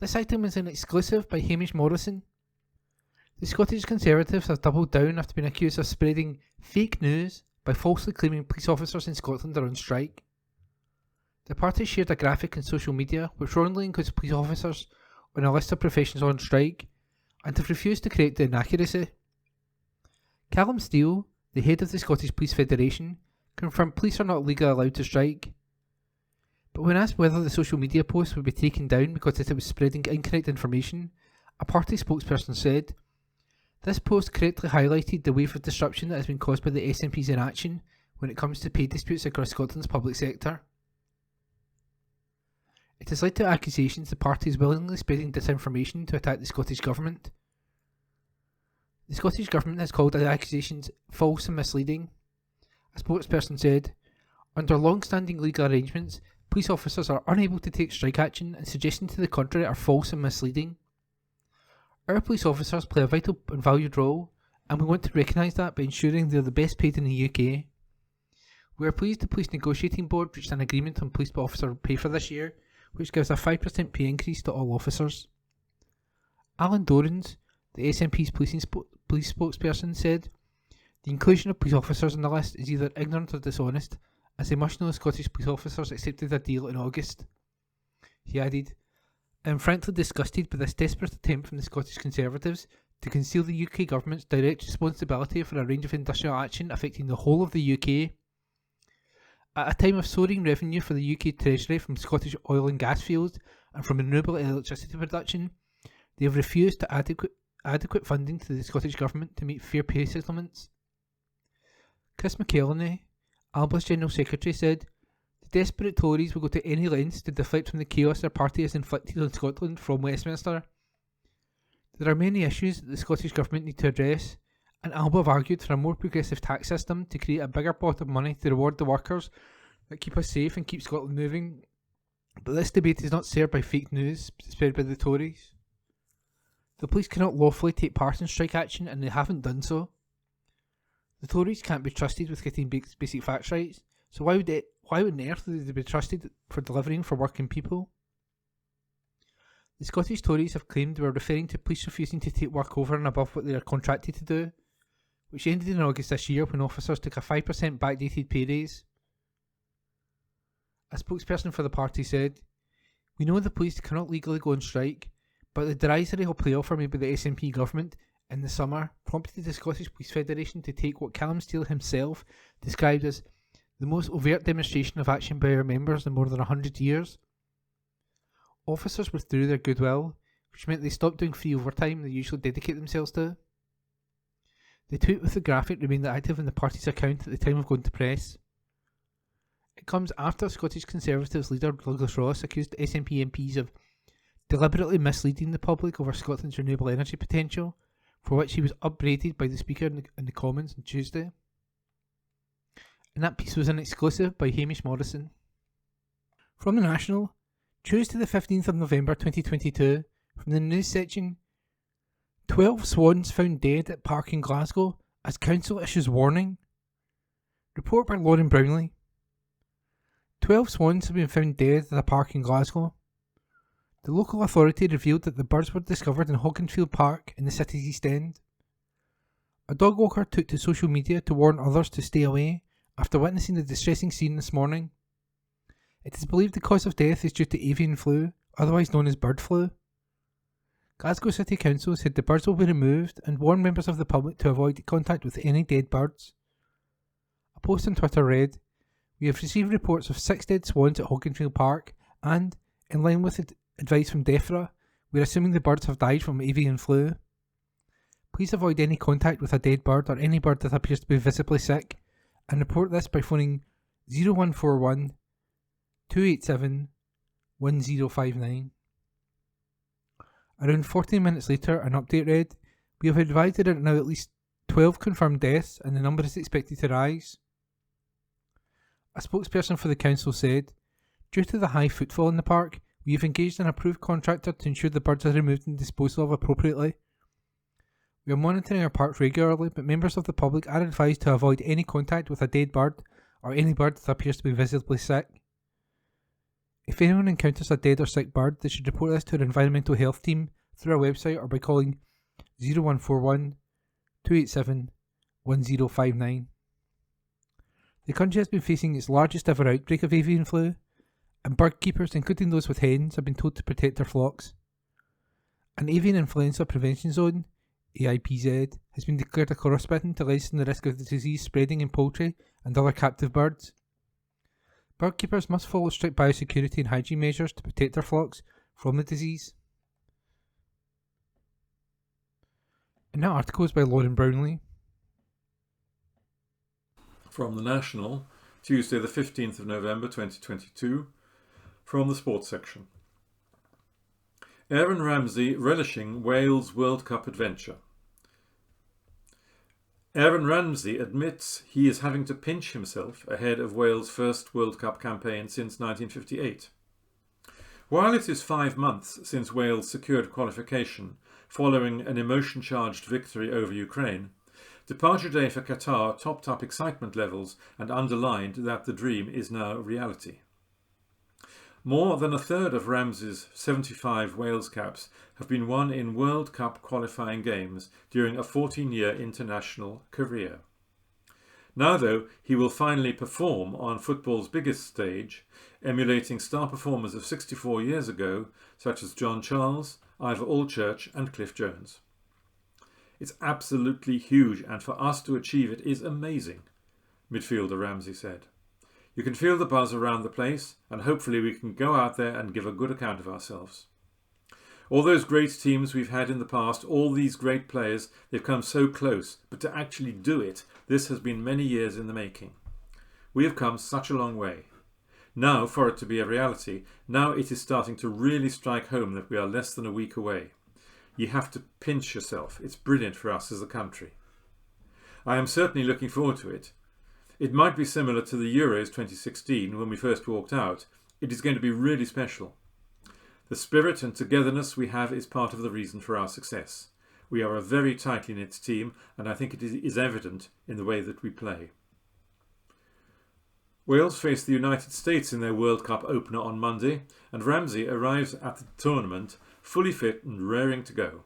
This item is an exclusive by Hamish Morrison. The Scottish Conservatives have doubled down after being accused of spreading fake news by falsely claiming police officers in Scotland are on strike. The party shared a graphic on social media which wrongly includes police officers on a list of professions on strike and have refused to correct the inaccuracy. Callum Steele, the head of the Scottish Police Federation, confirmed police are not legally allowed to strike. But when asked whether the social media post would be taken down because it was spreading incorrect information, a party spokesperson said, "This post correctly highlighted the wave of disruption that has been caused by the SNP's inaction when it comes to pay disputes across Scotland's public sector." It has led to accusations the party is willingly spreading disinformation to attack the Scottish Government. The Scottish Government has called the accusations false and misleading. A spokesperson said, "Under long-standing legal arrangements, police officers are unable to take strike action and suggestions to the contrary are false and misleading. Our police officers play a vital and valued role, and we want to recognise that by ensuring they are the best paid in the UK. We are pleased the Police Negotiating Board reached an agreement on police officer pay for this year, which gives a 5% pay increase to all officers." Alan Dorans, the SNP's police spokesperson, said, "The inclusion of police officers on the list is either ignorant or dishonest, as they must know the Scottish police officers accepted a deal in August." He added, "I am frankly disgusted by this desperate attempt from the Scottish Conservatives to conceal the UK Government's direct responsibility for a range of industrial action affecting the whole of the UK. At a time of soaring revenue for the UK Treasury from Scottish oil and gas fields and from renewable electricity production, they have refused to adequate funding to the Scottish Government to meet fair pay settlements." Chris McKelney, Alba's General Secretary, said, "The desperate Tories will go to any lengths to deflect from the chaos their party has inflicted on Scotland from Westminster. There are many issues that the Scottish Government need to address, and Alba have argued for a more progressive tax system to create a bigger pot of money to reward the workers that keep us safe and keep Scotland moving. But this debate is not served by fake news spread by the Tories. The police cannot lawfully take part in strike action, and they haven't done so. The Tories can't be trusted with getting basic facts right, so why on earth would they be trusted for delivering for working people?" The Scottish Tories have claimed they were referring to police refusing to take work over and above what they are contracted to do, which ended in August this year when officers took a 5% backdated pay raise. A spokesperson for the party said, "We know the police cannot legally go on strike, but the derisory play offer made by the SNP government in the summer prompted the Scottish Police Federation to take what Callum Steele himself described as the most overt demonstration of action by our members in more than 100 years. Officers withdrew their goodwill, which meant they stopped doing free overtime they usually dedicate themselves to." The tweet with the graphic remained active in the party's account at the time of going to press. It comes after Scottish Conservatives leader Douglas Ross accused SNP MPs of deliberately misleading the public over Scotland's renewable energy potential, for which he was upbraided by the Speaker in the Commons on Tuesday. And that piece was an exclusive by Hamish Morrison. From the National, Tuesday the 15th of November 2022, from the news section, 12 swans found dead at park in Glasgow as council issues warning. Report by Lauren Brownlee. 12 swans have been found dead at a park in Glasgow. The local authority revealed that the birds were discovered in Hogganfield Park in the city's East End. A dog walker took to social media to warn others to stay away after witnessing the distressing scene this morning. It is believed the cause of death is due to avian flu, otherwise known as bird flu. Glasgow City Council said the birds will be removed and warned members of the public to avoid contact with any dead birds. A post on Twitter read, "We have received reports of 6 dead swans at Hogganfield Park and, in line with advice from DEFRA, we are assuming the birds have died from avian flu. Please avoid any contact with a dead bird or any bird that appears to be visibly sick and report this by phoning 0141 287 1059. Around 14 minutes later, an update read, "We have advised there are now at least 12 confirmed deaths and the number is expected to rise." A spokesperson for the council said, "Due to the high footfall in the park, we have engaged an approved contractor to ensure the birds are removed and disposed of appropriately. We are monitoring our parks regularly, but members of the public are advised to avoid any contact with a dead bird or any bird that appears to be visibly sick. If anyone encounters a dead or sick bird, they should report this to our environmental health team through our website or by calling 0141 287 1059. The country has been facing its largest ever outbreak of avian flu, and bird keepers, including those with hens, have been told to protect their flocks. An avian influenza prevention zone, AIPZ, has been declared across Britain to lessen the risk of the disease spreading in poultry and other captive birds. Bird keepers must follow strict biosecurity and hygiene measures to protect their flocks from the disease." And that article is by Lauren Brownlee. From The National, Tuesday the 15th of November 2022, from the sports section. Aaron Ramsey relishing Wales World Cup adventure. Aaron Ramsey admits he is having to pinch himself ahead of Wales' first World Cup campaign since 1958. While it is 5 months since Wales secured qualification following an emotion-charged victory over Ukraine, departure day for Qatar topped up excitement levels and underlined that the dream is now reality. More than a third of Ramsey's 75 Wales caps have been won in World Cup qualifying games during a 14-year international career. Now, though, he will finally perform on football's biggest stage, emulating star performers of 64 years ago, such as John Charles, Ivor Allchurch and Cliff Jones. "It's absolutely huge, and for us to achieve it is amazing," midfielder Ramsey said. "You can feel the buzz around the place, and hopefully we can go out there and give a good account of ourselves. All those great teams we've had in the past, all these great players, they've come so close, but to actually do it, this has been many years in the making. We have come such a long way. Now, for it to be a reality, now it is starting to really strike home that we are less than a week away. You have to pinch yourself. It's brilliant for us as a country. I am certainly looking forward to it. It might be similar to the Euros 2016 when we first walked out. It is going to be really special. The spirit and togetherness we have is part of the reason for our success. We are a very tightly knit team, and I think it is evident in the way that we play." Wales face the United States in their World Cup opener on Monday, and Ramsey arrives at the tournament fully fit and raring to go.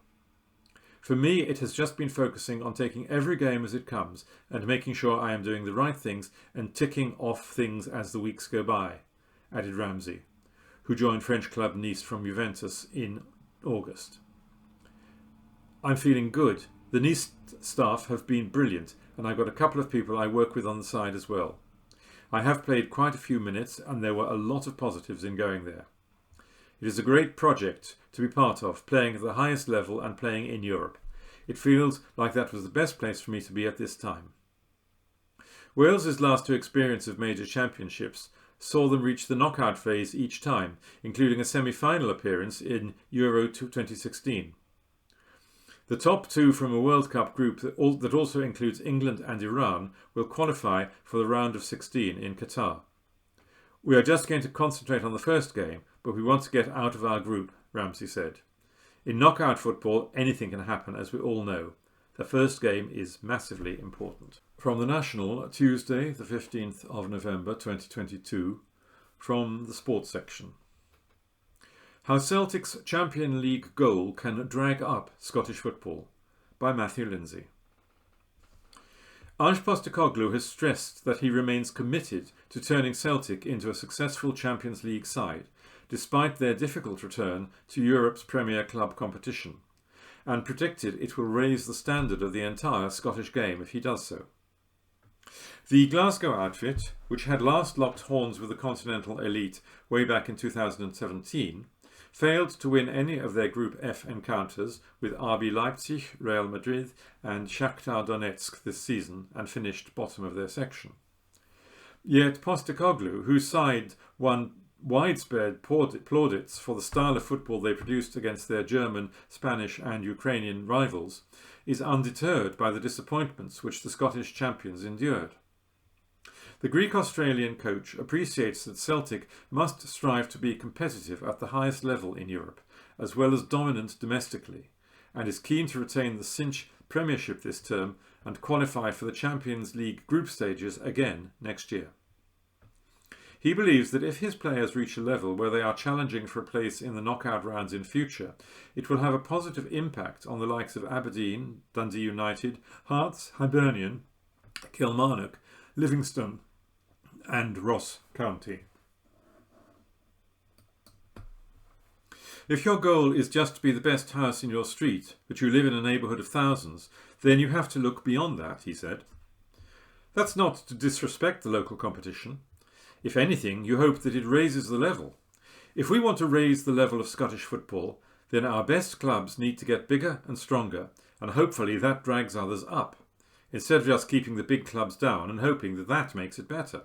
"For me, it has just been focusing on taking every game as it comes and making sure I am doing the right things and ticking off things as the weeks go by," added Ramsey, who joined French club Nice from Juventus in August. "I'm feeling good. The Nice staff have been brilliant, and I've got a couple of people I work with on the side as well. I have played quite a few minutes, and there were a lot of positives in going there. It is a great project to be part of, playing at the highest level and playing in Europe. It feels like that was the best place for me to be at this time." Wales's last 2 experiences of major championships saw them reach the knockout phase each time, including a semi-final appearance in Euro 2016. The top 2 from a World Cup group that also includes England and Iran will qualify for the round of 16 in Qatar. "We are just going to concentrate on the first game, but we want to get out of our group," Ramsey said. In knockout football, anything can happen, as we all know. The first game is massively important. From the National, Tuesday, the 15th of November 2022, from the sports section. How Celtic's Champions League goal can drag up Scottish football, by Matthew Lindsay. Ange Postecoglou has stressed that he remains committed to turning Celtic into a successful Champions League side, despite their difficult return to Europe's premier club competition, and predicted it will raise the standard of the entire Scottish game if he does so. The Glasgow outfit, which had last locked horns with the continental elite way back in 2017, failed to win any of their Group F encounters with RB Leipzig, Real Madrid and Shakhtar Donetsk this season and finished bottom of their section. Yet Postecoglou, whose side won widespread plaudits for the style of football they produced against their German, Spanish and Ukrainian rivals, is undeterred by the disappointments which the Scottish champions endured. The Greek-Australian coach appreciates that Celtic must strive to be competitive at the highest level in Europe, as well as dominant domestically, and is keen to retain the cinch Premiership this term and qualify for the Champions League group stages again next year. He believes that if his players reach a level where they are challenging for a place in the knockout rounds in future, it will have a positive impact on the likes of Aberdeen, Dundee United, Hearts, Hibernian, Kilmarnock, Livingston and Ross County. If your goal is just to be the best house in your street, but you live in a neighbourhood of thousands, then you have to look beyond that, he said. That's not to disrespect the local competition. If anything, you hope that it raises the level. If we want to raise the level of Scottish football, then our best clubs need to get bigger and stronger, and hopefully that drags others up, instead of just keeping the big clubs down and hoping that that makes it better.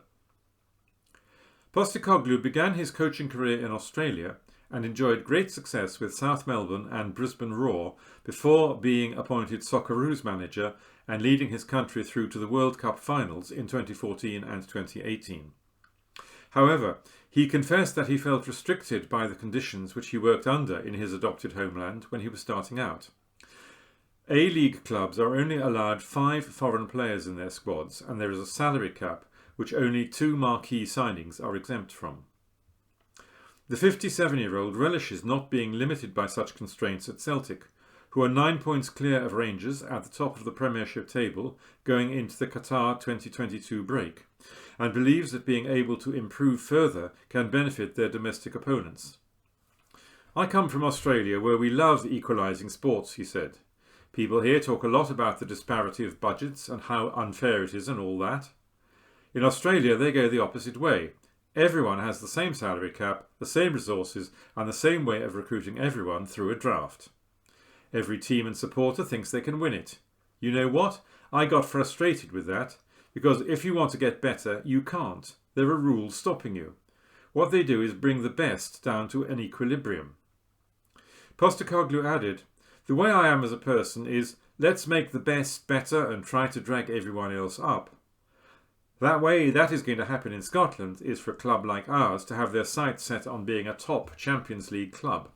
Postecoglou began his coaching career in Australia and enjoyed great success with South Melbourne and Brisbane Roar before being appointed Socceroos manager and leading his country through to the World Cup finals in 2014 and 2018. However, he confessed that he felt restricted by the conditions which he worked under in his adopted homeland when he was starting out. A-League clubs are only allowed 5 foreign players in their squads, and there is a salary cap which only 2 marquee signings are exempt from. The 57-year-old relishes not being limited by such constraints at Celtic, who are 9 points clear of Rangers at the top of the Premiership table going into the Qatar 2022 break, and believes that being able to improve further can benefit their domestic opponents. I come from Australia, where we love equalising sports, he said. People here talk a lot about the disparity of budgets and how unfair it is and all that. In Australia, they go the opposite way. Everyone has the same salary cap, the same resources, and the same way of recruiting everyone through a draft. Every team and supporter thinks they can win it. You know what? I got frustrated with that, because if you want to get better, you can't. There are rules stopping you. What they do is bring the best down to an equilibrium. Postecoglou added, "The way I am as a person is, let's make the best better and try to drag everyone else up. That way that is going to happen in Scotland is for a club like ours to have their sights set on being a top Champions League club.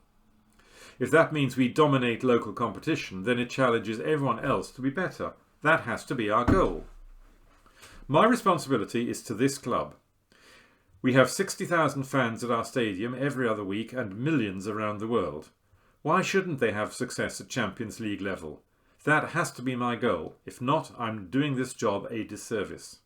If that means we dominate local competition, then it challenges everyone else to be better. That has to be our goal. My responsibility is to this club. We have 60,000 fans at our stadium every other week and millions around the world. Why shouldn't they have success at Champions League level? That has to be my goal. If not, I'm doing this job a disservice."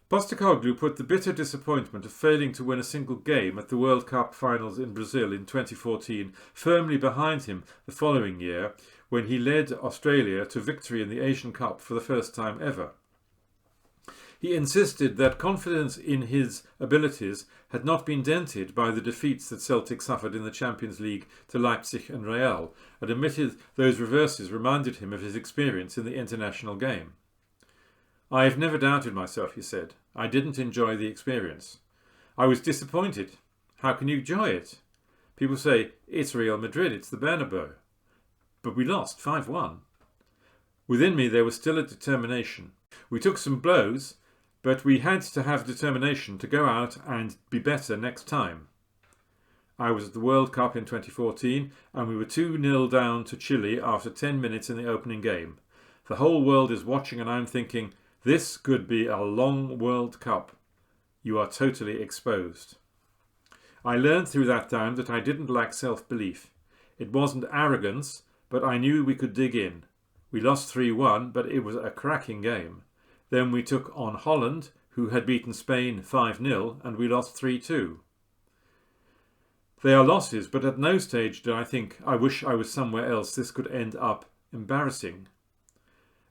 Postecoglou put the bitter disappointment of failing to win a single game at the World Cup finals in Brazil in 2014 firmly behind him the following year, when he led Australia to victory in the Asian Cup for the first time ever. He insisted that confidence in his abilities had not been dented by the defeats that Celtic suffered in the Champions League to Leipzig and Real, and admitted those reverses reminded him of his experience in the international game. "I have never doubted myself," he said. "I didn't enjoy the experience. I was disappointed. How can you enjoy it? People say, it's Real Madrid, it's the Bernabeu. But we lost 5-1. Within me there was still a determination. We took some blows, but we had to have determination to go out and be better next time. I was at the World Cup in 2014 and we were 2-0 down to Chile after 10 minutes in the opening game. The whole world is watching and I'm thinking, this could be a long World Cup. You are totally exposed. I learned through that time that I didn't lack self-belief. It wasn't arrogance, but I knew we could dig in. We lost 3-1, but it was a cracking game. Then we took on Holland, who had beaten Spain 5-0, and we lost 3-2. They are losses, but at no stage did I think, I wish I was somewhere else, this could end up embarrassing.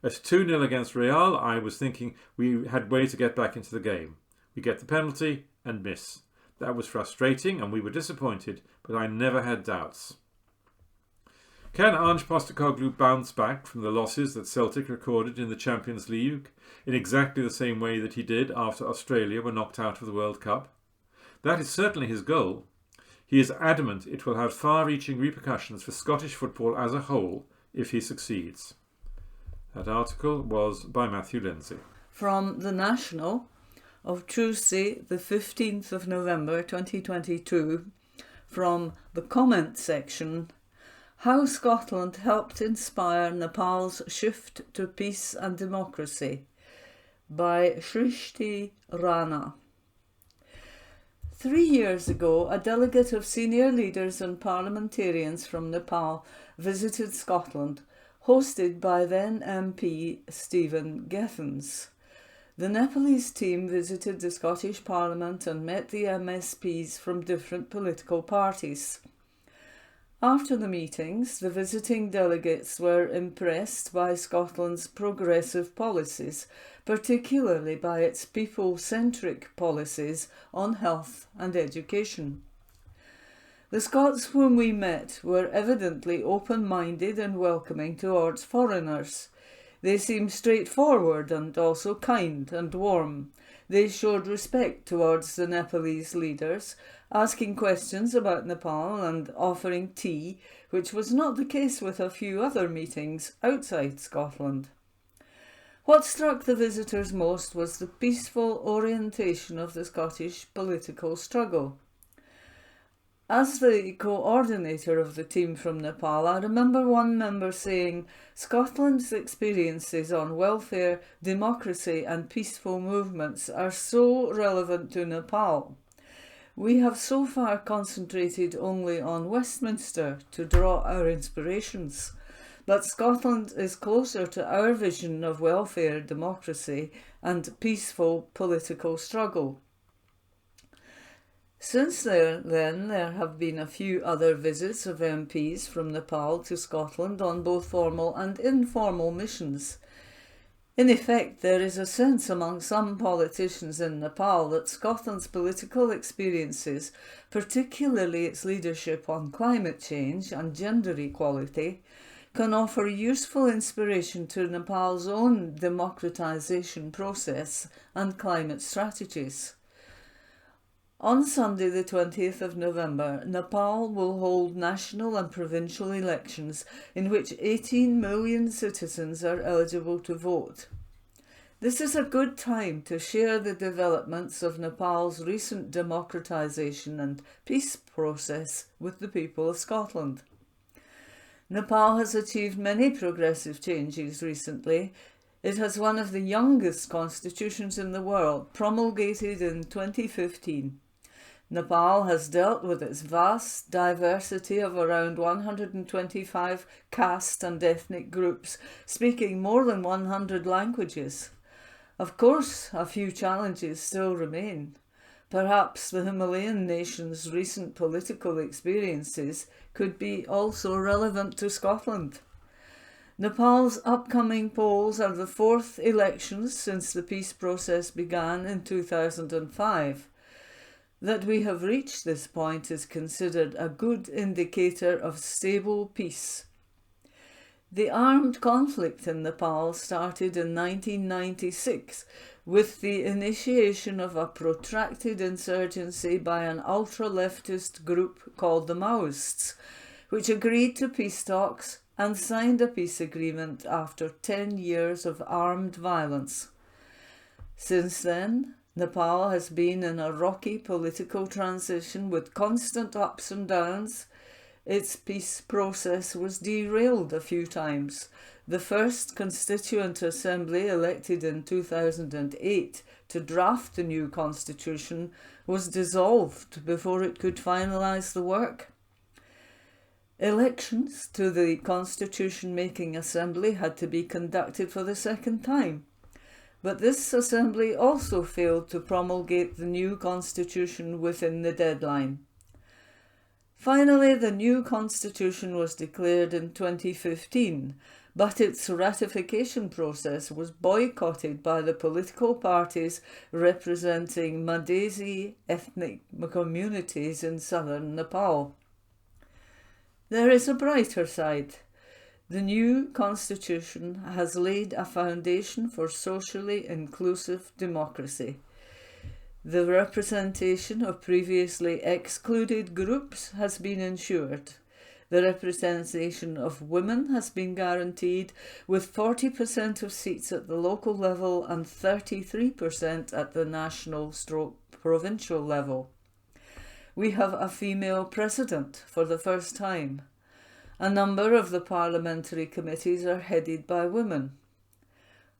At 2-0 against Real, I was thinking we had way to get back into the game. We get the penalty and miss. That was frustrating and we were disappointed, but I never had doubts. Can Ange Postecoglou bounce back from the losses that Celtic recorded in the Champions League in exactly the same way that he did after Australia were knocked out of the World Cup? That is certainly his goal. He is adamant it will have far-reaching repercussions for Scottish football as a whole if he succeeds. That article was by Matthew Lindsay. From The National of Tuesday, the 15th of November 2022, from the comment section, How Scotland Helped Inspire Nepal's Shift to Peace and Democracy, by Shrishti Rana. 3 years ago, a delegate of senior leaders and parliamentarians from Nepal visited Scotland, hosted by then MP Stephen Gethens. The Nepalese team visited the Scottish Parliament and met the MSPs from different political parties. After the meetings, the visiting delegates were impressed by Scotland's progressive policies, particularly by its people-centric policies on health and education. The Scots whom we met were evidently open-minded and welcoming towards foreigners. They seemed straightforward and also kind and warm. They showed respect towards the Nepalese leaders, asking questions about Nepal and offering tea, which was not the case with a few other meetings outside Scotland. What struck the visitors most was the peaceful orientation of the Scottish political struggle. As the coordinator of the team from Nepal, I remember one member saying, Scotland's experiences on welfare, democracy and peaceful movements are so relevant to Nepal. We have so far concentrated only on Westminster to draw our inspirations, but Scotland is closer to our vision of welfare, democracy and peaceful political struggle. Since then, there have been a few other visits of MPs from Nepal to Scotland on both formal and informal missions. In effect, there is a sense among some politicians in Nepal that Scotland's political experiences, particularly its leadership on climate change and gender equality, can offer useful inspiration to Nepal's own democratisation process and climate strategies. On Sunday the 20th of November, Nepal will hold national and provincial elections in which 18 million citizens are eligible to vote. This is a good time to share the developments of Nepal's recent democratisation and peace process with the people of Scotland. Nepal has achieved many progressive changes recently. It has one of the youngest constitutions in the world, promulgated in 2015. Nepal has dealt with its vast diversity of around 125 caste and ethnic groups, speaking more than 100 languages. Of course, a few challenges still remain. Perhaps the Himalayan nation's recent political experiences could be also relevant to Scotland. Nepal's upcoming polls are the fourth elections since the peace process began in 2005. That we have reached this point is considered a good indicator of stable peace. The armed conflict in Nepal started in 1996 with the initiation of a protracted insurgency by an ultra-leftist group called the Maoists, which agreed to peace talks and signed a peace agreement after 10 years of armed violence. Since then, Nepal has been in a rocky political transition with constant ups and downs. Its peace process was derailed a few times. The first Constituent Assembly, elected in 2008 to draft the new constitution, was dissolved before it could finalise the work. Elections to the Constitution-making Assembly had to be conducted for the second time, but this assembly also failed to promulgate the new constitution within the deadline. Finally, the new constitution was declared in 2015, but its ratification process was boycotted by the political parties representing Madhesi ethnic communities in southern Nepal. There is a brighter side. The new constitution has laid a foundation for socially inclusive democracy. The representation of previously excluded groups has been ensured. The representation of women has been guaranteed, with 40% of seats at the local level and 33% at the national/provincial level. We have a female president for the first time. A number of the parliamentary committees are headed by women.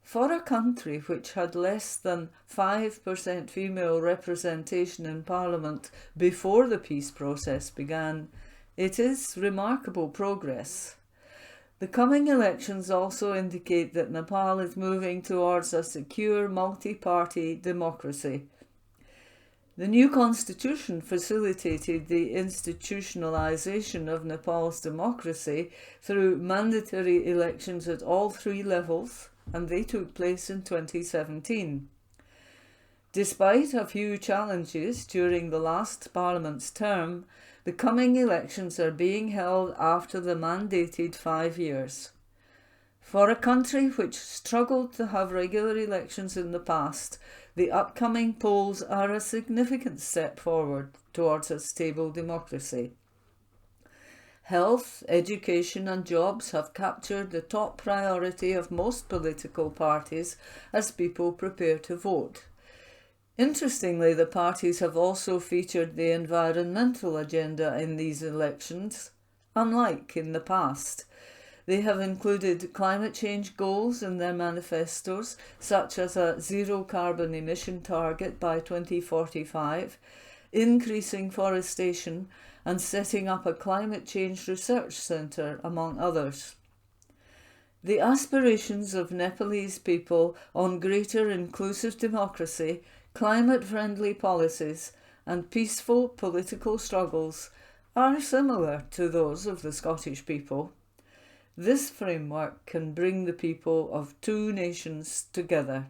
For a country which had less than 5% female representation in Parliament before the peace process began, it is remarkable progress. The coming elections also indicate that Nepal is moving towards a secure multi-party democracy. The new constitution facilitated the institutionalization of Nepal's democracy through mandatory elections at all three levels, and they took place in 2017. Despite a few challenges during the last Parliament's term, the coming elections are being held after the mandated 5 years. For a country which struggled to have regular elections in the past, the upcoming polls are a significant step forward towards a stable democracy. Health, education and jobs have captured the top priority of most political parties as people prepare to vote. Interestingly, the parties have also featured the environmental agenda in these elections, unlike in the past. They have included climate change goals in their manifestos, such as a zero carbon emission target by 2045, increasing forestation, and setting up a climate change research centre, among others. The aspirations of Nepalese people on greater inclusive democracy, climate-friendly policies, and peaceful political struggles are similar to those of the Scottish people. This framework can bring the people of two nations together.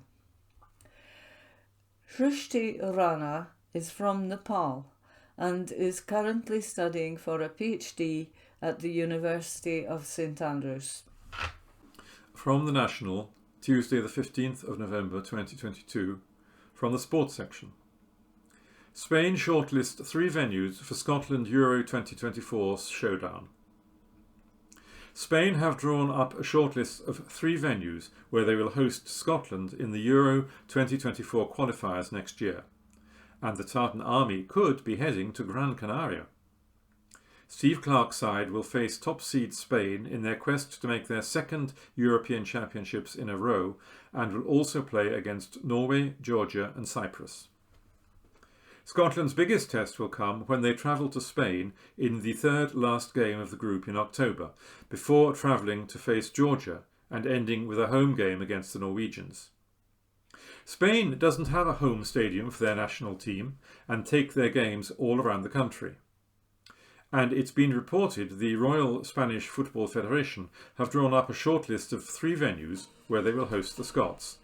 Shrishti Rana is from Nepal and is currently studying for a PhD at the University of St Andrews. From the National, Tuesday the 15th of November 2022, from the sports section. Spain shortlist 3 venues for Scotland Euro 2024 showdown. Spain have drawn up a shortlist of 3 venues where they will host Scotland in the Euro 2024 qualifiers next year, and the Tartan Army could be heading to Gran Canaria. Steve Clarke's side will face top seed Spain in their quest to make their second European Championships in a row, and will also play against Norway, Georgia and Cyprus. Scotland's biggest test will come when they travel to Spain in the third last game of the group in October, before travelling to face Georgia and ending with a home game against the Norwegians. Spain doesn't have a home stadium for their national team and take their games all around the country. And it's been reported the Royal Spanish Football Federation have drawn up a short list of 3 venues where they will host the Scots.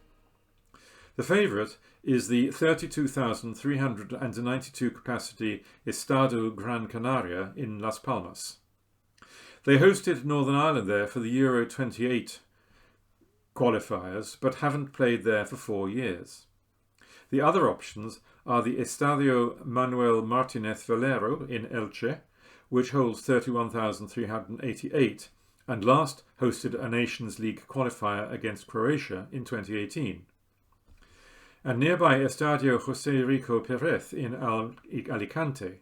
The favourite is the 32,392 capacity Estadio Gran Canaria in Las Palmas. They hosted Northern Ireland there for the Euro 28 qualifiers, but haven't played there for 4 years. The other options are the Estadio Manuel Martínez Valero in Elche, which holds 31,388, and last hosted a Nations League qualifier against Croatia in 2018. and nearby Estadio José Rico Pérez in Alicante,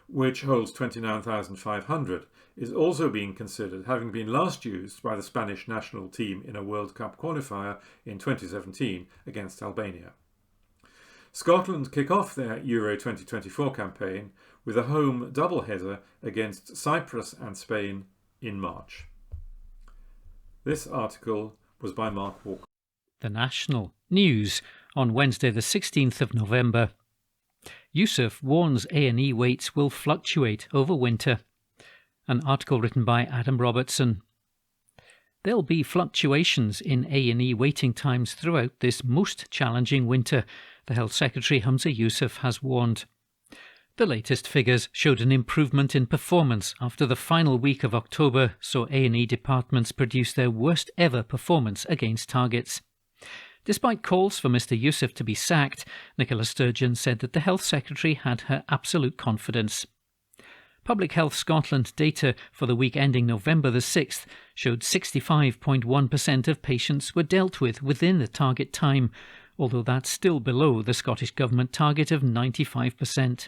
which holds 29,500, is also being considered, having been last used by the Spanish national team in a World Cup qualifier in 2017 against Albania. Scotland kick off their Euro 2024 campaign with a home doubleheader against Cyprus and Spain in March. This article was by Mark Walker. The National News on Wednesday the 16th of November. Yousaf warns A&E waits will fluctuate over winter. An article written by Adam Robertson. There'll be fluctuations in A&E waiting times throughout this most challenging winter, the Health Secretary Humza Yousaf has warned. The latest figures showed an improvement in performance after the final week of October saw A&E departments produce their worst ever performance against targets. Despite calls for Mr Yousaf to be sacked, Nicola Sturgeon said that the Health Secretary had her absolute confidence. Public Health Scotland data for the week ending November the 6th showed 65.1% of patients were dealt with within the target time, although that's still below the Scottish Government target of 95%.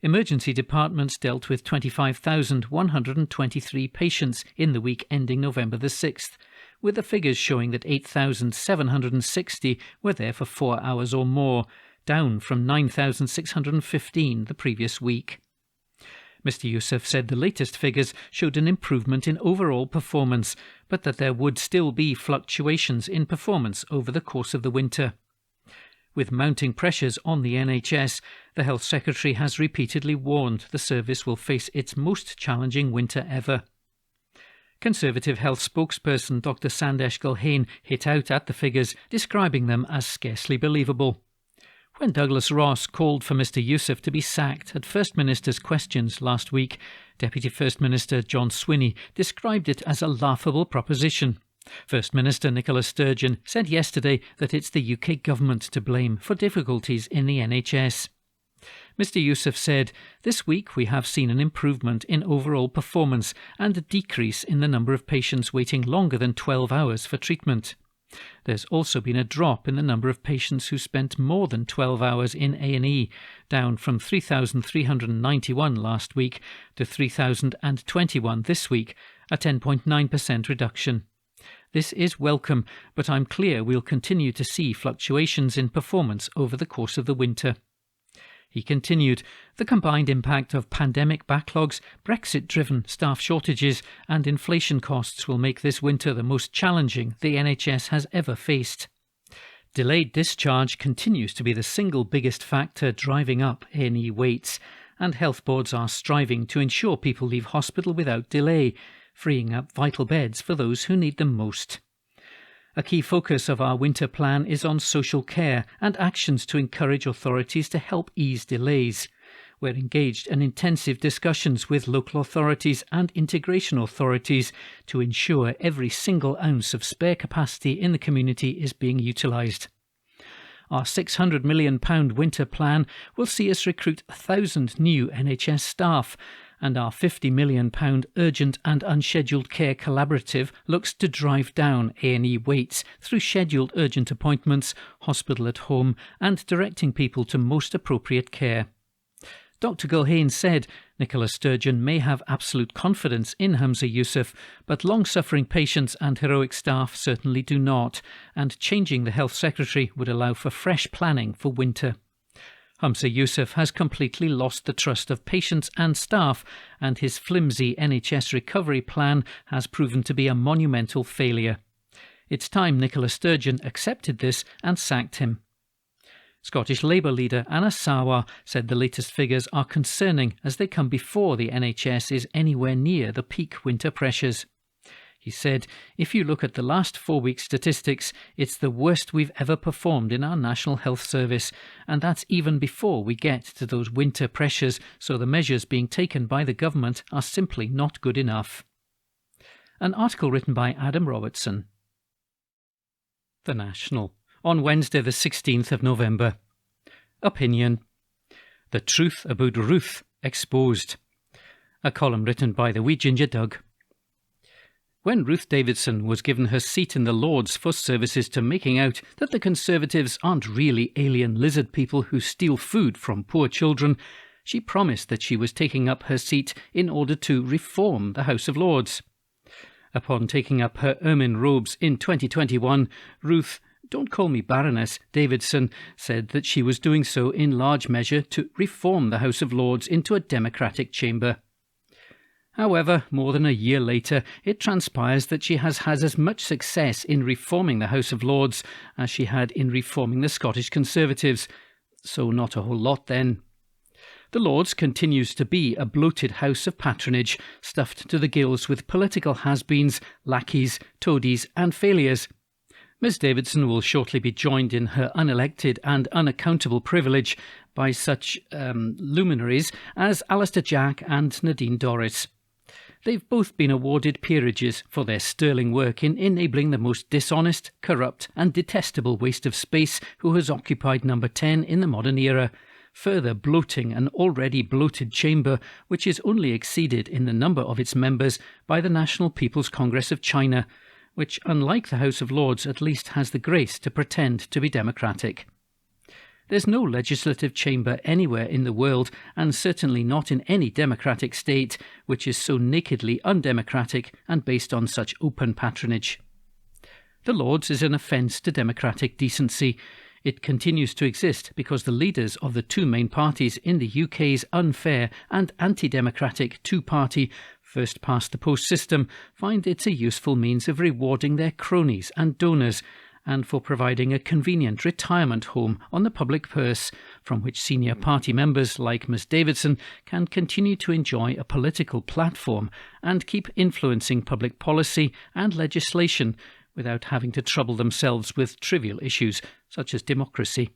Emergency departments dealt with 25,123 patients in the week ending November the 6th, with the figures showing that 8,760 were there for 4 hours or more, down from 9,615 the previous week. Mr Yousaf said the latest figures showed an improvement in overall performance, but that there would still be fluctuations in performance over the course of the winter. With mounting pressures on the NHS, the Health Secretary has repeatedly warned the service will face its most challenging winter ever. Conservative Health spokesperson Dr Sandesh Gulhane hit out at the figures, describing them as scarcely believable. When Douglas Ross called for Mr Yousaf to be sacked at First Minister's questions last week, Deputy First Minister John Swinney described it as a laughable proposition. First Minister Nicola Sturgeon said yesterday that it's the UK government to blame for difficulties in the NHS. Mr Yousaf said, "This week we have seen an improvement in overall performance and a decrease in the number of patients waiting longer than 12 hours for treatment. There's also been a drop in the number of patients who spent more than 12 hours in A&E, down from 3,391 last week to 3,021 this week, a 10.9% reduction. This is welcome, but I'm clear we'll continue to see fluctuations in performance over the course of the winter." He continued, "The combined impact of pandemic backlogs, Brexit-driven staff shortages and inflation costs will make this winter the most challenging the NHS has ever faced. Delayed discharge continues to be the single biggest factor driving up A&E waits, and health boards are striving to ensure people leave hospital without delay, freeing up vital beds for those who need them most. A key focus of our winter plan is on social care and actions to encourage authorities to help ease delays. We're engaged in intensive discussions with local authorities and integration authorities to ensure every single ounce of spare capacity in the community is being utilised. Our £600 million winter plan will see us recruit 1,000 new NHS staff, and our £50 million urgent and unscheduled care collaborative looks to drive down A&E waits through scheduled urgent appointments, hospital at home, and directing people to most appropriate care. Dr Gulhane said Nicola Sturgeon may have absolute confidence in Humza Yousaf, but long-suffering patients and heroic staff certainly do not, and changing the Health Secretary would allow for fresh planning for winter. Humza Yousaf has completely lost the trust of patients and staff, and his flimsy NHS recovery plan has proven to be a monumental failure. It's time Nicola Sturgeon accepted this and sacked him. Scottish Labour leader Anna Sarwar said the latest figures are concerning as they come before the NHS is anywhere near the peak winter pressures. He said, "If you look at the last 4 weeks' statistics, it's the worst we've ever performed in our National Health Service, and that's even before we get to those winter pressures, so the measures being taken by the government are simply not good enough." An article written by Adam Robertson. The National, on Wednesday the 16th of November. Opinion. The truth about Ruth exposed. A column written by the Wee Ginger Doug. when Ruth Davidson was given her seat in the Lords for services to making out that the Conservatives aren't really alien lizard people who steal food from poor children, she promised that she was taking up her seat in order to reform the House of Lords. Upon taking up her ermine robes in 2021, Ruth, don't call me Baroness, Davidson, said that she was doing so in large measure to reform the House of Lords into a democratic chamber. However, more than a year later, it transpires that she has had as much success in reforming the House of Lords as she had in reforming the Scottish Conservatives. So not a whole lot then. The Lords continues to be a bloated house of patronage, stuffed to the gills with political has-beens, lackeys, toadies and failures. Ms Davidson will shortly be joined in her unelected and unaccountable privilege by such luminaries as Alistair Jack and Nadine Dorries. They've both been awarded peerages for their sterling work in enabling the most dishonest, corrupt and detestable waste of space who has occupied number 10 in the modern era, further bloating an already bloated chamber which is only exceeded in the number of its members by the National People's Congress of China, which, unlike the House of Lords, at least has the grace to pretend to be democratic. There's no legislative chamber anywhere in the world, and certainly not in any democratic state, which is so nakedly undemocratic and based on such open patronage. The Lords is an offence to democratic decency. It continues to exist because the leaders of the two main parties in the UK's unfair and anti-democratic two-party first-past-the-post system find it's a useful means of rewarding their cronies and donors, and for providing a convenient retirement home on the public purse, from which senior party members like Ms Davidson can continue to enjoy a political platform and keep influencing public policy and legislation without having to trouble themselves with trivial issues such as democracy.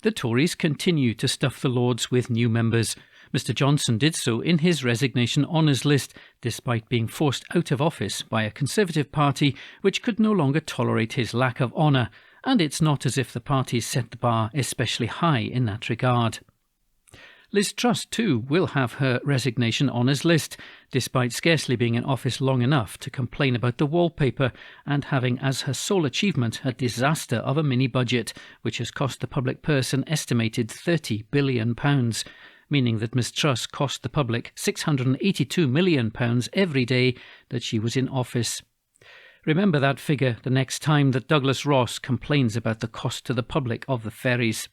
The Tories continue to stuff the Lords with new members. Mr Johnson did so in his resignation honours list, despite being forced out of office by a Conservative party which could no longer tolerate his lack of honour, and it's not as if the parties set the bar especially high in that regard. Liz Truss, too, will have her resignation honours list, despite scarcely being in office long enough to complain about the wallpaper and having as her sole achievement a disaster of a mini-budget, which has cost the public purse an estimated £30 billion, meaning that Ms Truss cost the public £682 million every day that she was in office. Remember that figure the next time that Douglas Ross complains about the cost to the public of the ferries.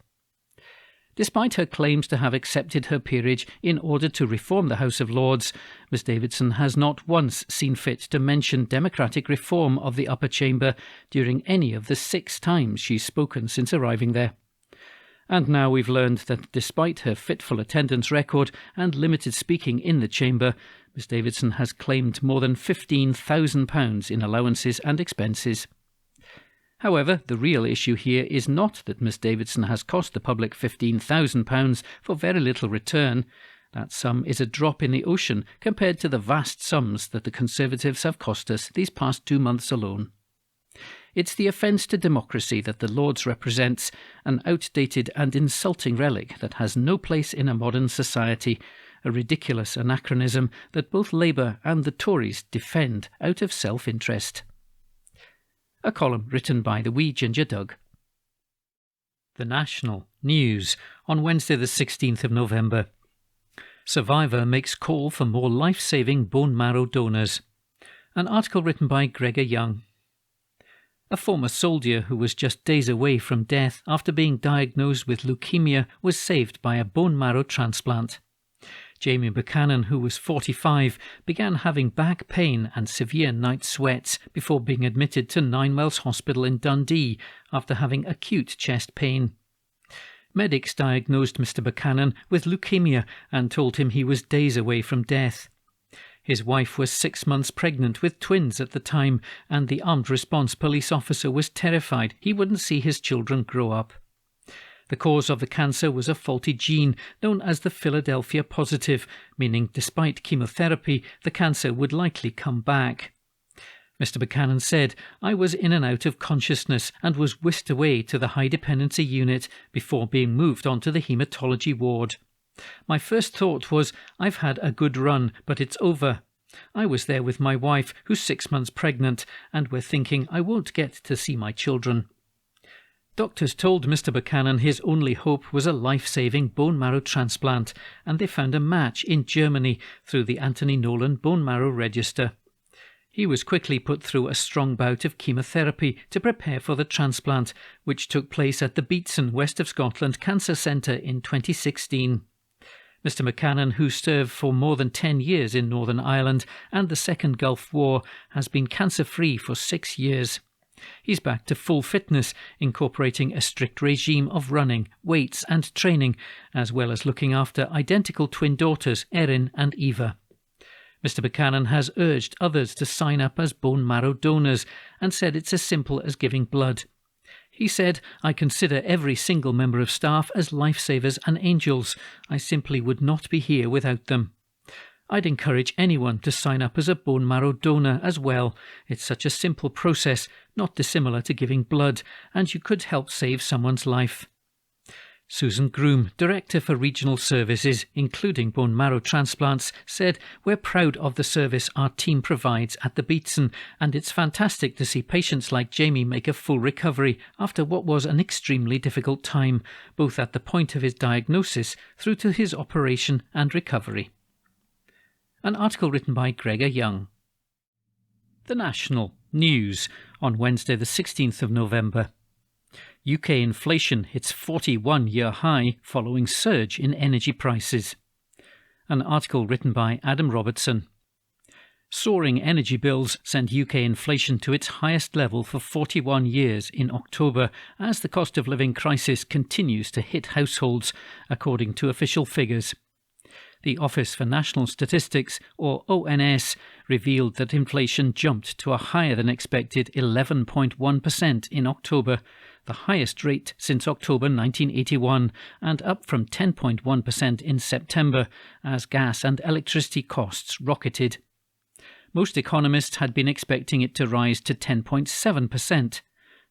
Despite her claims to have accepted her peerage in order to reform the House of Lords, Ms Davidson has not once seen fit to mention democratic reform of the upper chamber during any of the 6 times she's spoken since arriving there. And now we've learned that despite her fitful attendance record and limited speaking in the chamber, Ms Davidson has claimed more than £15,000 in allowances and expenses. However, the real issue here is not that Ms Davidson has cost the public £15,000 for very little return. That sum is a drop in the ocean compared to the vast sums that the Conservatives have cost us these past 2 months alone. It's the offence to democracy that the Lords represents, an outdated and insulting relic that has no place in a modern society, a ridiculous anachronism that both Labour and the Tories defend out of self-interest. A column written by the wee Ginger Doug. The National News on Wednesday the 16th of November. Survivor makes call for more life-saving bone marrow donors. An article written by Gregor Young. A former soldier who was just days away from death after being diagnosed with leukemia was saved by a bone marrow transplant. Jamie Buchanan, who was 45, began having back pain and severe night sweats before being admitted to Ninewells Hospital in Dundee after having acute chest pain. Medics diagnosed Mr Buchanan with leukemia and told him he was days away from death. His wife was 6 months pregnant with twins at the time, and the armed response police officer was terrified he wouldn't see his children grow up. The cause of the cancer was a faulty gene known as the Philadelphia positive, meaning despite chemotherapy, the cancer would likely come back. Mr Buchanan said, "I was in and out of consciousness and was whisked away to the high dependency unit before being moved onto the haematology ward. My first thought was, I've had a good run, but it's over. I was there with my wife, who's 6 months pregnant, and we're thinking I won't get to see my children. Doctors told Mr. Buchanan his only hope was a life-saving bone marrow transplant, and they found a match in Germany through the Anthony Nolan Bone Marrow Register. He was quickly put through a strong bout of chemotherapy to prepare for the transplant, which took place at the Beatson, west of Scotland Cancer Centre in 2016. Mr. Buchanan, who served for more than 10 years in Northern Ireland and the Second Gulf War, has been cancer-free for 6 years. He's back to full fitness, incorporating a strict regime of running, weights and training, as well as looking after identical twin daughters, Erin and Eva. Mr. Buchanan has urged others to sign up as bone marrow donors and said it's as simple as giving blood. He said, "I consider every single member of staff as lifesavers and angels. I simply would not be here without them. I'd encourage anyone to sign up as a bone marrow donor as well. It's such a simple process, not dissimilar to giving blood, and you could help save someone's life." Susan Groom, Director for Regional Services, including bone marrow transplants, said, "We're proud of the service our team provides at the Beatson, and it's fantastic to see patients like Jamie make a full recovery after what was an extremely difficult time, both at the point of his diagnosis through to his operation and recovery." An article written by Gregor Young. The National News on Wednesday the 16th of November. UK inflation hits 41-year high following surge in energy prices. An article written by Adam Robertson. Soaring energy bills sent UK inflation to its highest level for 41 years in October as the cost of living crisis continues to hit households, according to official figures. The Office for National Statistics, or ONS, revealed that inflation jumped to a higher than expected 11.1% in October, the highest rate since October 1981, and up from 10.1% in September, as gas and electricity costs rocketed. Most economists had been expecting it to rise to 10.7%.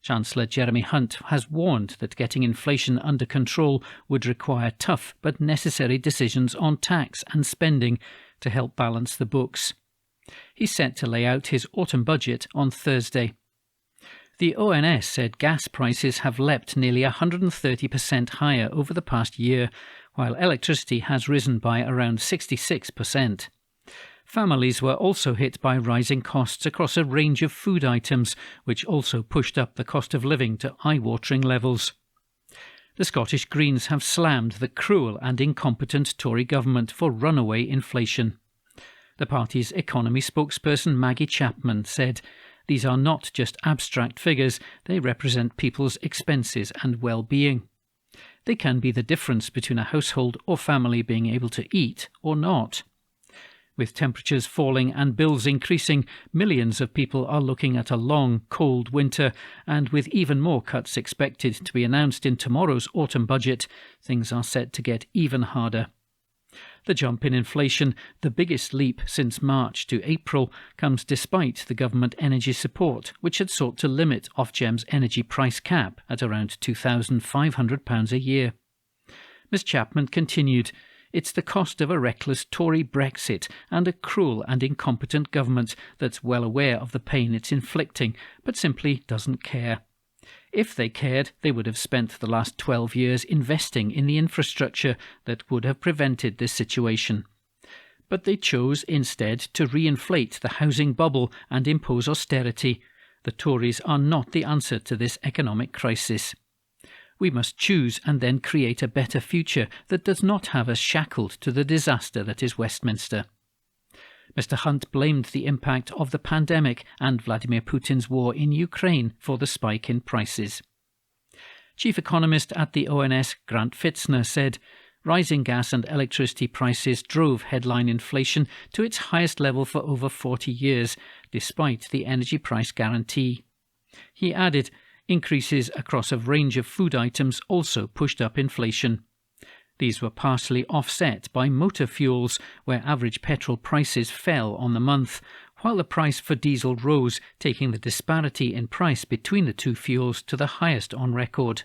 Chancellor Jeremy Hunt has warned that getting inflation under control would require tough but necessary decisions on tax and spending to help balance the books. He's set to lay out his autumn budget on Thursday. The ONS said gas prices have leapt nearly 130% higher over the past year, while electricity has risen by around 66%. Families were also hit by rising costs across a range of food items, which also pushed up the cost of living to eye-watering levels. The Scottish Greens have slammed the cruel and incompetent Tory government for runaway inflation. The party's economy spokesperson Maggie Chapman said, "These are not just abstract figures, they represent people's expenses and well-being. They can be the difference between a household or family being able to eat or not." With temperatures falling and bills increasing, millions of people are looking at a long, cold winter, and with even more cuts expected to be announced in tomorrow's autumn budget, things are set to get even harder. The jump in inflation, the biggest leap since March to April, comes despite the government energy support, which had sought to limit Ofgem's energy price cap at around £2,500 a year. Ms Chapman continued, "It's the cost of a reckless Tory Brexit and a cruel and incompetent government that's well aware of the pain it's inflicting, but simply doesn't care. If they cared, they would have spent the last 12 years investing in the infrastructure that would have prevented this situation. But they chose instead to reinflate the housing bubble and impose austerity. The Tories are not the answer to this economic crisis. We must choose and then create a better future that does not have us shackled to the disaster that is Westminster." Mr Hunt blamed the impact of the pandemic and Vladimir Putin's war in Ukraine for the spike in prices. Chief economist at the ONS, Grant Fitzner, said, "Rising gas and electricity prices drove headline inflation to its highest level for over 40 years, despite the energy price guarantee." He added, "Increases across a range of food items also pushed up inflation. These were partially offset by motor fuels, where average petrol prices fell on the month, while the price for diesel rose, taking the disparity in price between the two fuels to the highest on record.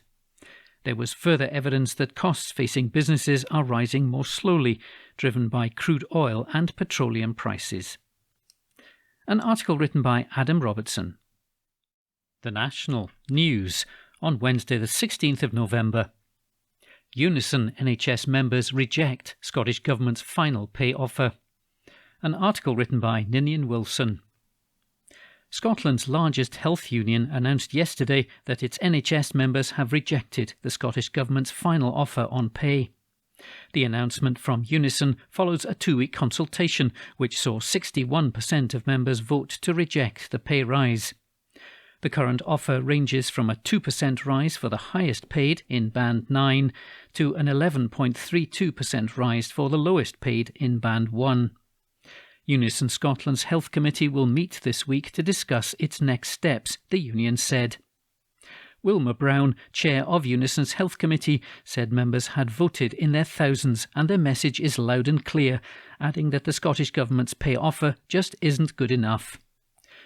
There was further evidence that costs facing businesses are rising more slowly, driven by crude oil and petroleum prices." An article written by Adam Robertson. The National News on Wednesday the 16th of November. Unison NHS members reject Scottish Government's final pay offer. An article written by Ninian Wilson. Scotland's largest health union announced yesterday that its NHS members have rejected the Scottish Government's final offer on pay. The announcement from Unison follows a 2-week consultation which saw 61% of members vote to reject the pay rise. The current offer ranges from a 2% rise for the highest paid in Band 9 to an 11.32% rise for the lowest paid in Band 1. Unison Scotland's Health Committee will meet this week to discuss its next steps, the union said. Wilma Brown, chair of Unison's Health Committee, said members had voted in their thousands and their message is loud and clear, adding that the Scottish Government's pay offer just isn't good enough.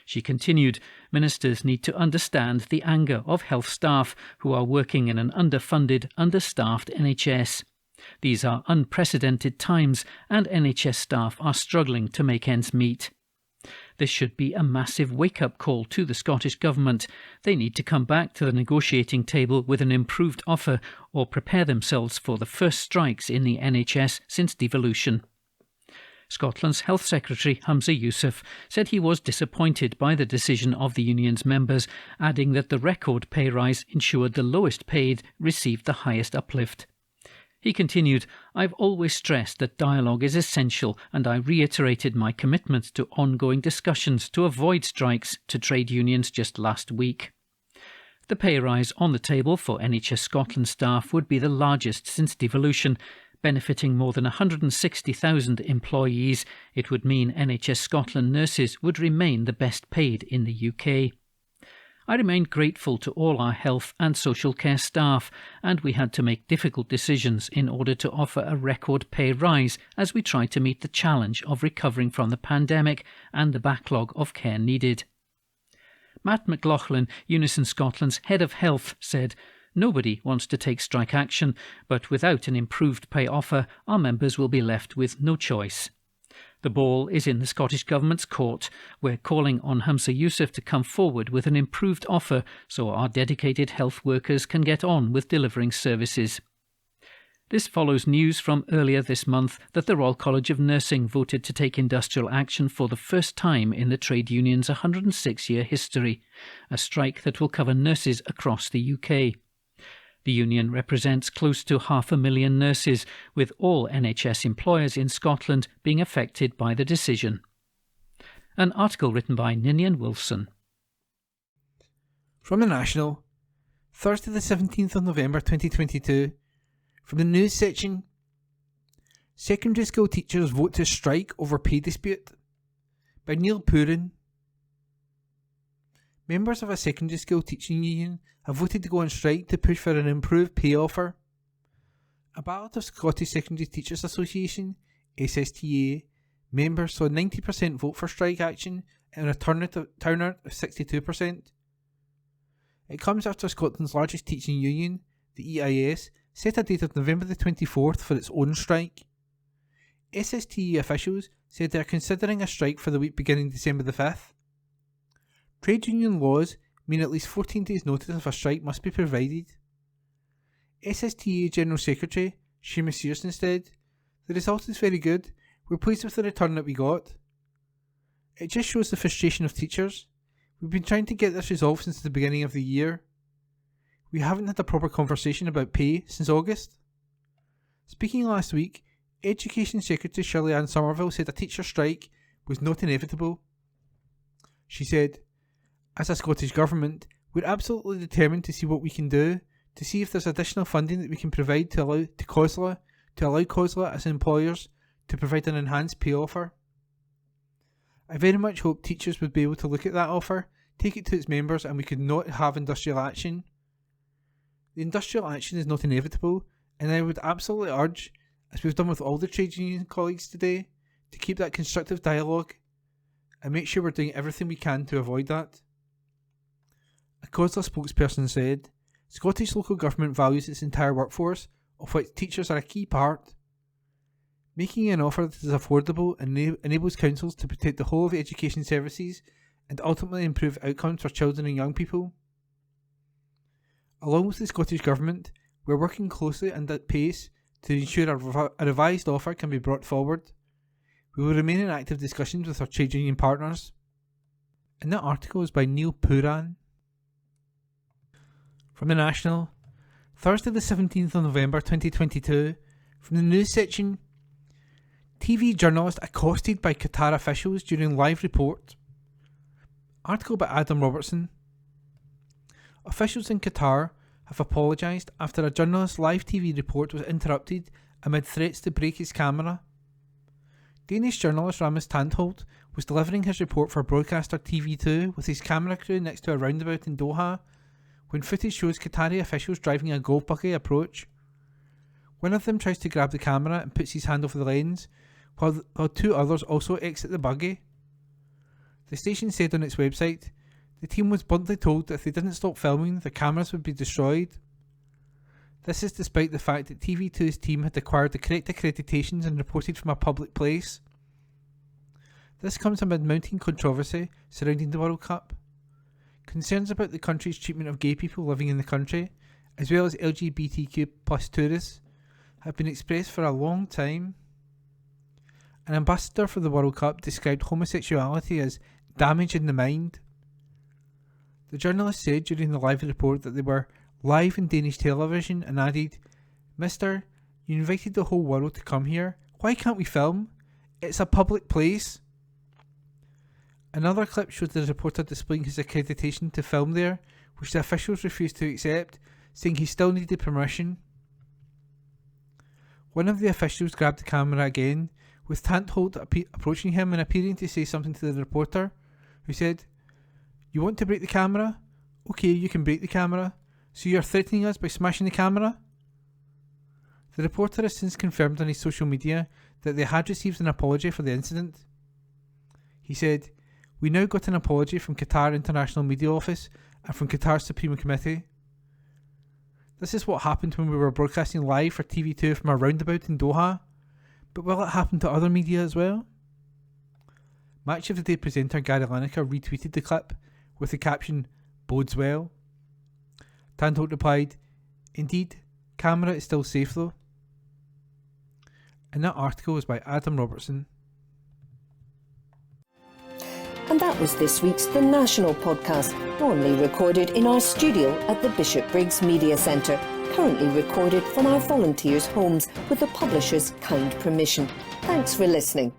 She continued, ministers need to understand the anger of health staff who are working in an underfunded, understaffed NHS. These are unprecedented times and NHS staff are struggling to make ends meet. This should be a massive wake-up call to the Scottish Government. They need to come back to the negotiating table with an improved offer or prepare themselves for the first strikes in the NHS since devolution. Scotland's Health Secretary Humza Yousaf said he was disappointed by the decision of the union's members, adding that the record pay rise ensured the lowest paid received the highest uplift. He continued, "I've always stressed that dialogue is essential and I reiterated my commitment to ongoing discussions to avoid strikes to trade unions just last week." The pay rise on the table for NHS Scotland staff would be the largest since devolution. Benefiting more than 160,000 employees, it would mean NHS Scotland nurses would remain the best paid in the UK. I remained grateful to all our health and social care staff, and we had to make difficult decisions in order to offer a record pay rise as we tried to meet the challenge of recovering from the pandemic and the backlog of care needed. Matt McLaughlin, Unison Scotland's head of health, said, "Nobody wants to take strike action, but without an improved pay offer, our members will be left with no choice." The ball is in the Scottish Government's court. We're calling on Humza Yousaf to come forward with an improved offer so our dedicated health workers can get on with delivering services. This follows news from earlier this month that the Royal College of Nursing voted to take industrial action for the first time in the trade union's 106-year history, a strike that will cover nurses across the UK. The union represents close to 500,000 nurses, with all NHS employers in Scotland being affected by the decision. An article written by Ninian Wilson. From the National, Thursday the 17th of November 2022, from the news section, secondary school teachers vote to strike over pay dispute, by Neil Pooran. Members of a secondary school teaching union have voted to go on strike to push for an improved pay offer. A ballot of Scottish Secondary Teachers Association, SSTA, members saw 90% vote for strike action and a turnout of 62%. It comes after Scotland's largest teaching union, the EIS, set a date of November the 24th for its own strike. SSTA officials said they are considering a strike for the week beginning December the 5th. Trade union laws mean at least 14 days' notice of a strike must be provided. SSTA General Secretary Seamus Searson said, "The result is very good. We're pleased with the return that we got. It just shows the frustration of teachers. We've been trying to get this resolved since the beginning of the year. We haven't had a proper conversation about pay since August." Speaking last week, Education Secretary Shirley-Ann Somerville said a teacher strike was not inevitable. She said, "As a Scottish Government, we're absolutely determined to see what we can do, to see if there's additional funding that we can provide to allow COSLA as employers to provide an enhanced pay offer. I very much hope teachers would be able to look at that offer, take it to its members, and we could not have industrial action. The industrial action is not inevitable, and I would absolutely urge, as we've done with all the trade union colleagues today, to keep that constructive dialogue and make sure we're doing everything we can to avoid that." A COSLA spokesperson said, "Scottish local government values its entire workforce, of which teachers are a key part. making an offer that is affordable and enables councils to protect the whole of education services and ultimately improve outcomes for children and young people. Along with the Scottish Government, we are working closely and at pace to ensure a revised offer can be brought forward. We will remain in active discussions with our trade union partners. And that article is by Neil Puran. From the National, Thursday the 17th of November 2022, from the news section, TV journalist accosted by Qatar officials during live report. Article by Adam Robertson. Officials in Qatar have apologised after a journalist's live TV report was interrupted amid threats to break his camera. Danish journalist Rasmus Tantholdt was delivering his report for broadcaster TV2 with his camera crew next to a roundabout in Doha when footage shows Qatari officials driving a golf buggy approach. One of them tries to grab the camera and puts his hand over the lens, while two others also exit the buggy. The station said on its website, the team was bluntly told that if they didn't stop filming, the cameras would be destroyed. This is despite the fact that TV2's team had acquired the correct accreditations and reported from a public place. This comes amid mounting controversy surrounding the World Cup. Concerns about the country's treatment of gay people living in the country, as well as LGBTQ plus tourists, have been expressed for a long time. An ambassador for the World Cup described homosexuality as damage in the mind. The journalist said during the live report that they were live in Danish television and added, "Mister, you invited the whole world to come here. Why can't we film? It's a public place." Another clip showed the reporter displaying his accreditation to film there, which the officials refused to accept, saying he still needed permission. One of the officials grabbed the camera again, with Tantholdt approaching him and appearing to say something to the reporter, who said, "You want to break the camera? Okay, you can break the camera. So you're threatening us by smashing the camera?" The reporter has since confirmed on his social media that they had received an apology for the incident. He said, "We now got an apology from Qatar International Media Office and from Qatar Supreme Committee. This is what happened when we were broadcasting live for TV2 from a roundabout in Doha. But will it happen to other media as well?" Match of the Day presenter Gary Lineker retweeted the clip with the caption, "Bodes well." Tantholdt replied, "Indeed, camera is still safe though." And that article was by Adam Robertson. And that was this week's The National Podcast, normally recorded in our studio at the Bishopbriggs Media Centre, currently recorded from our volunteers' homes with the publisher's kind permission. Thanks for listening.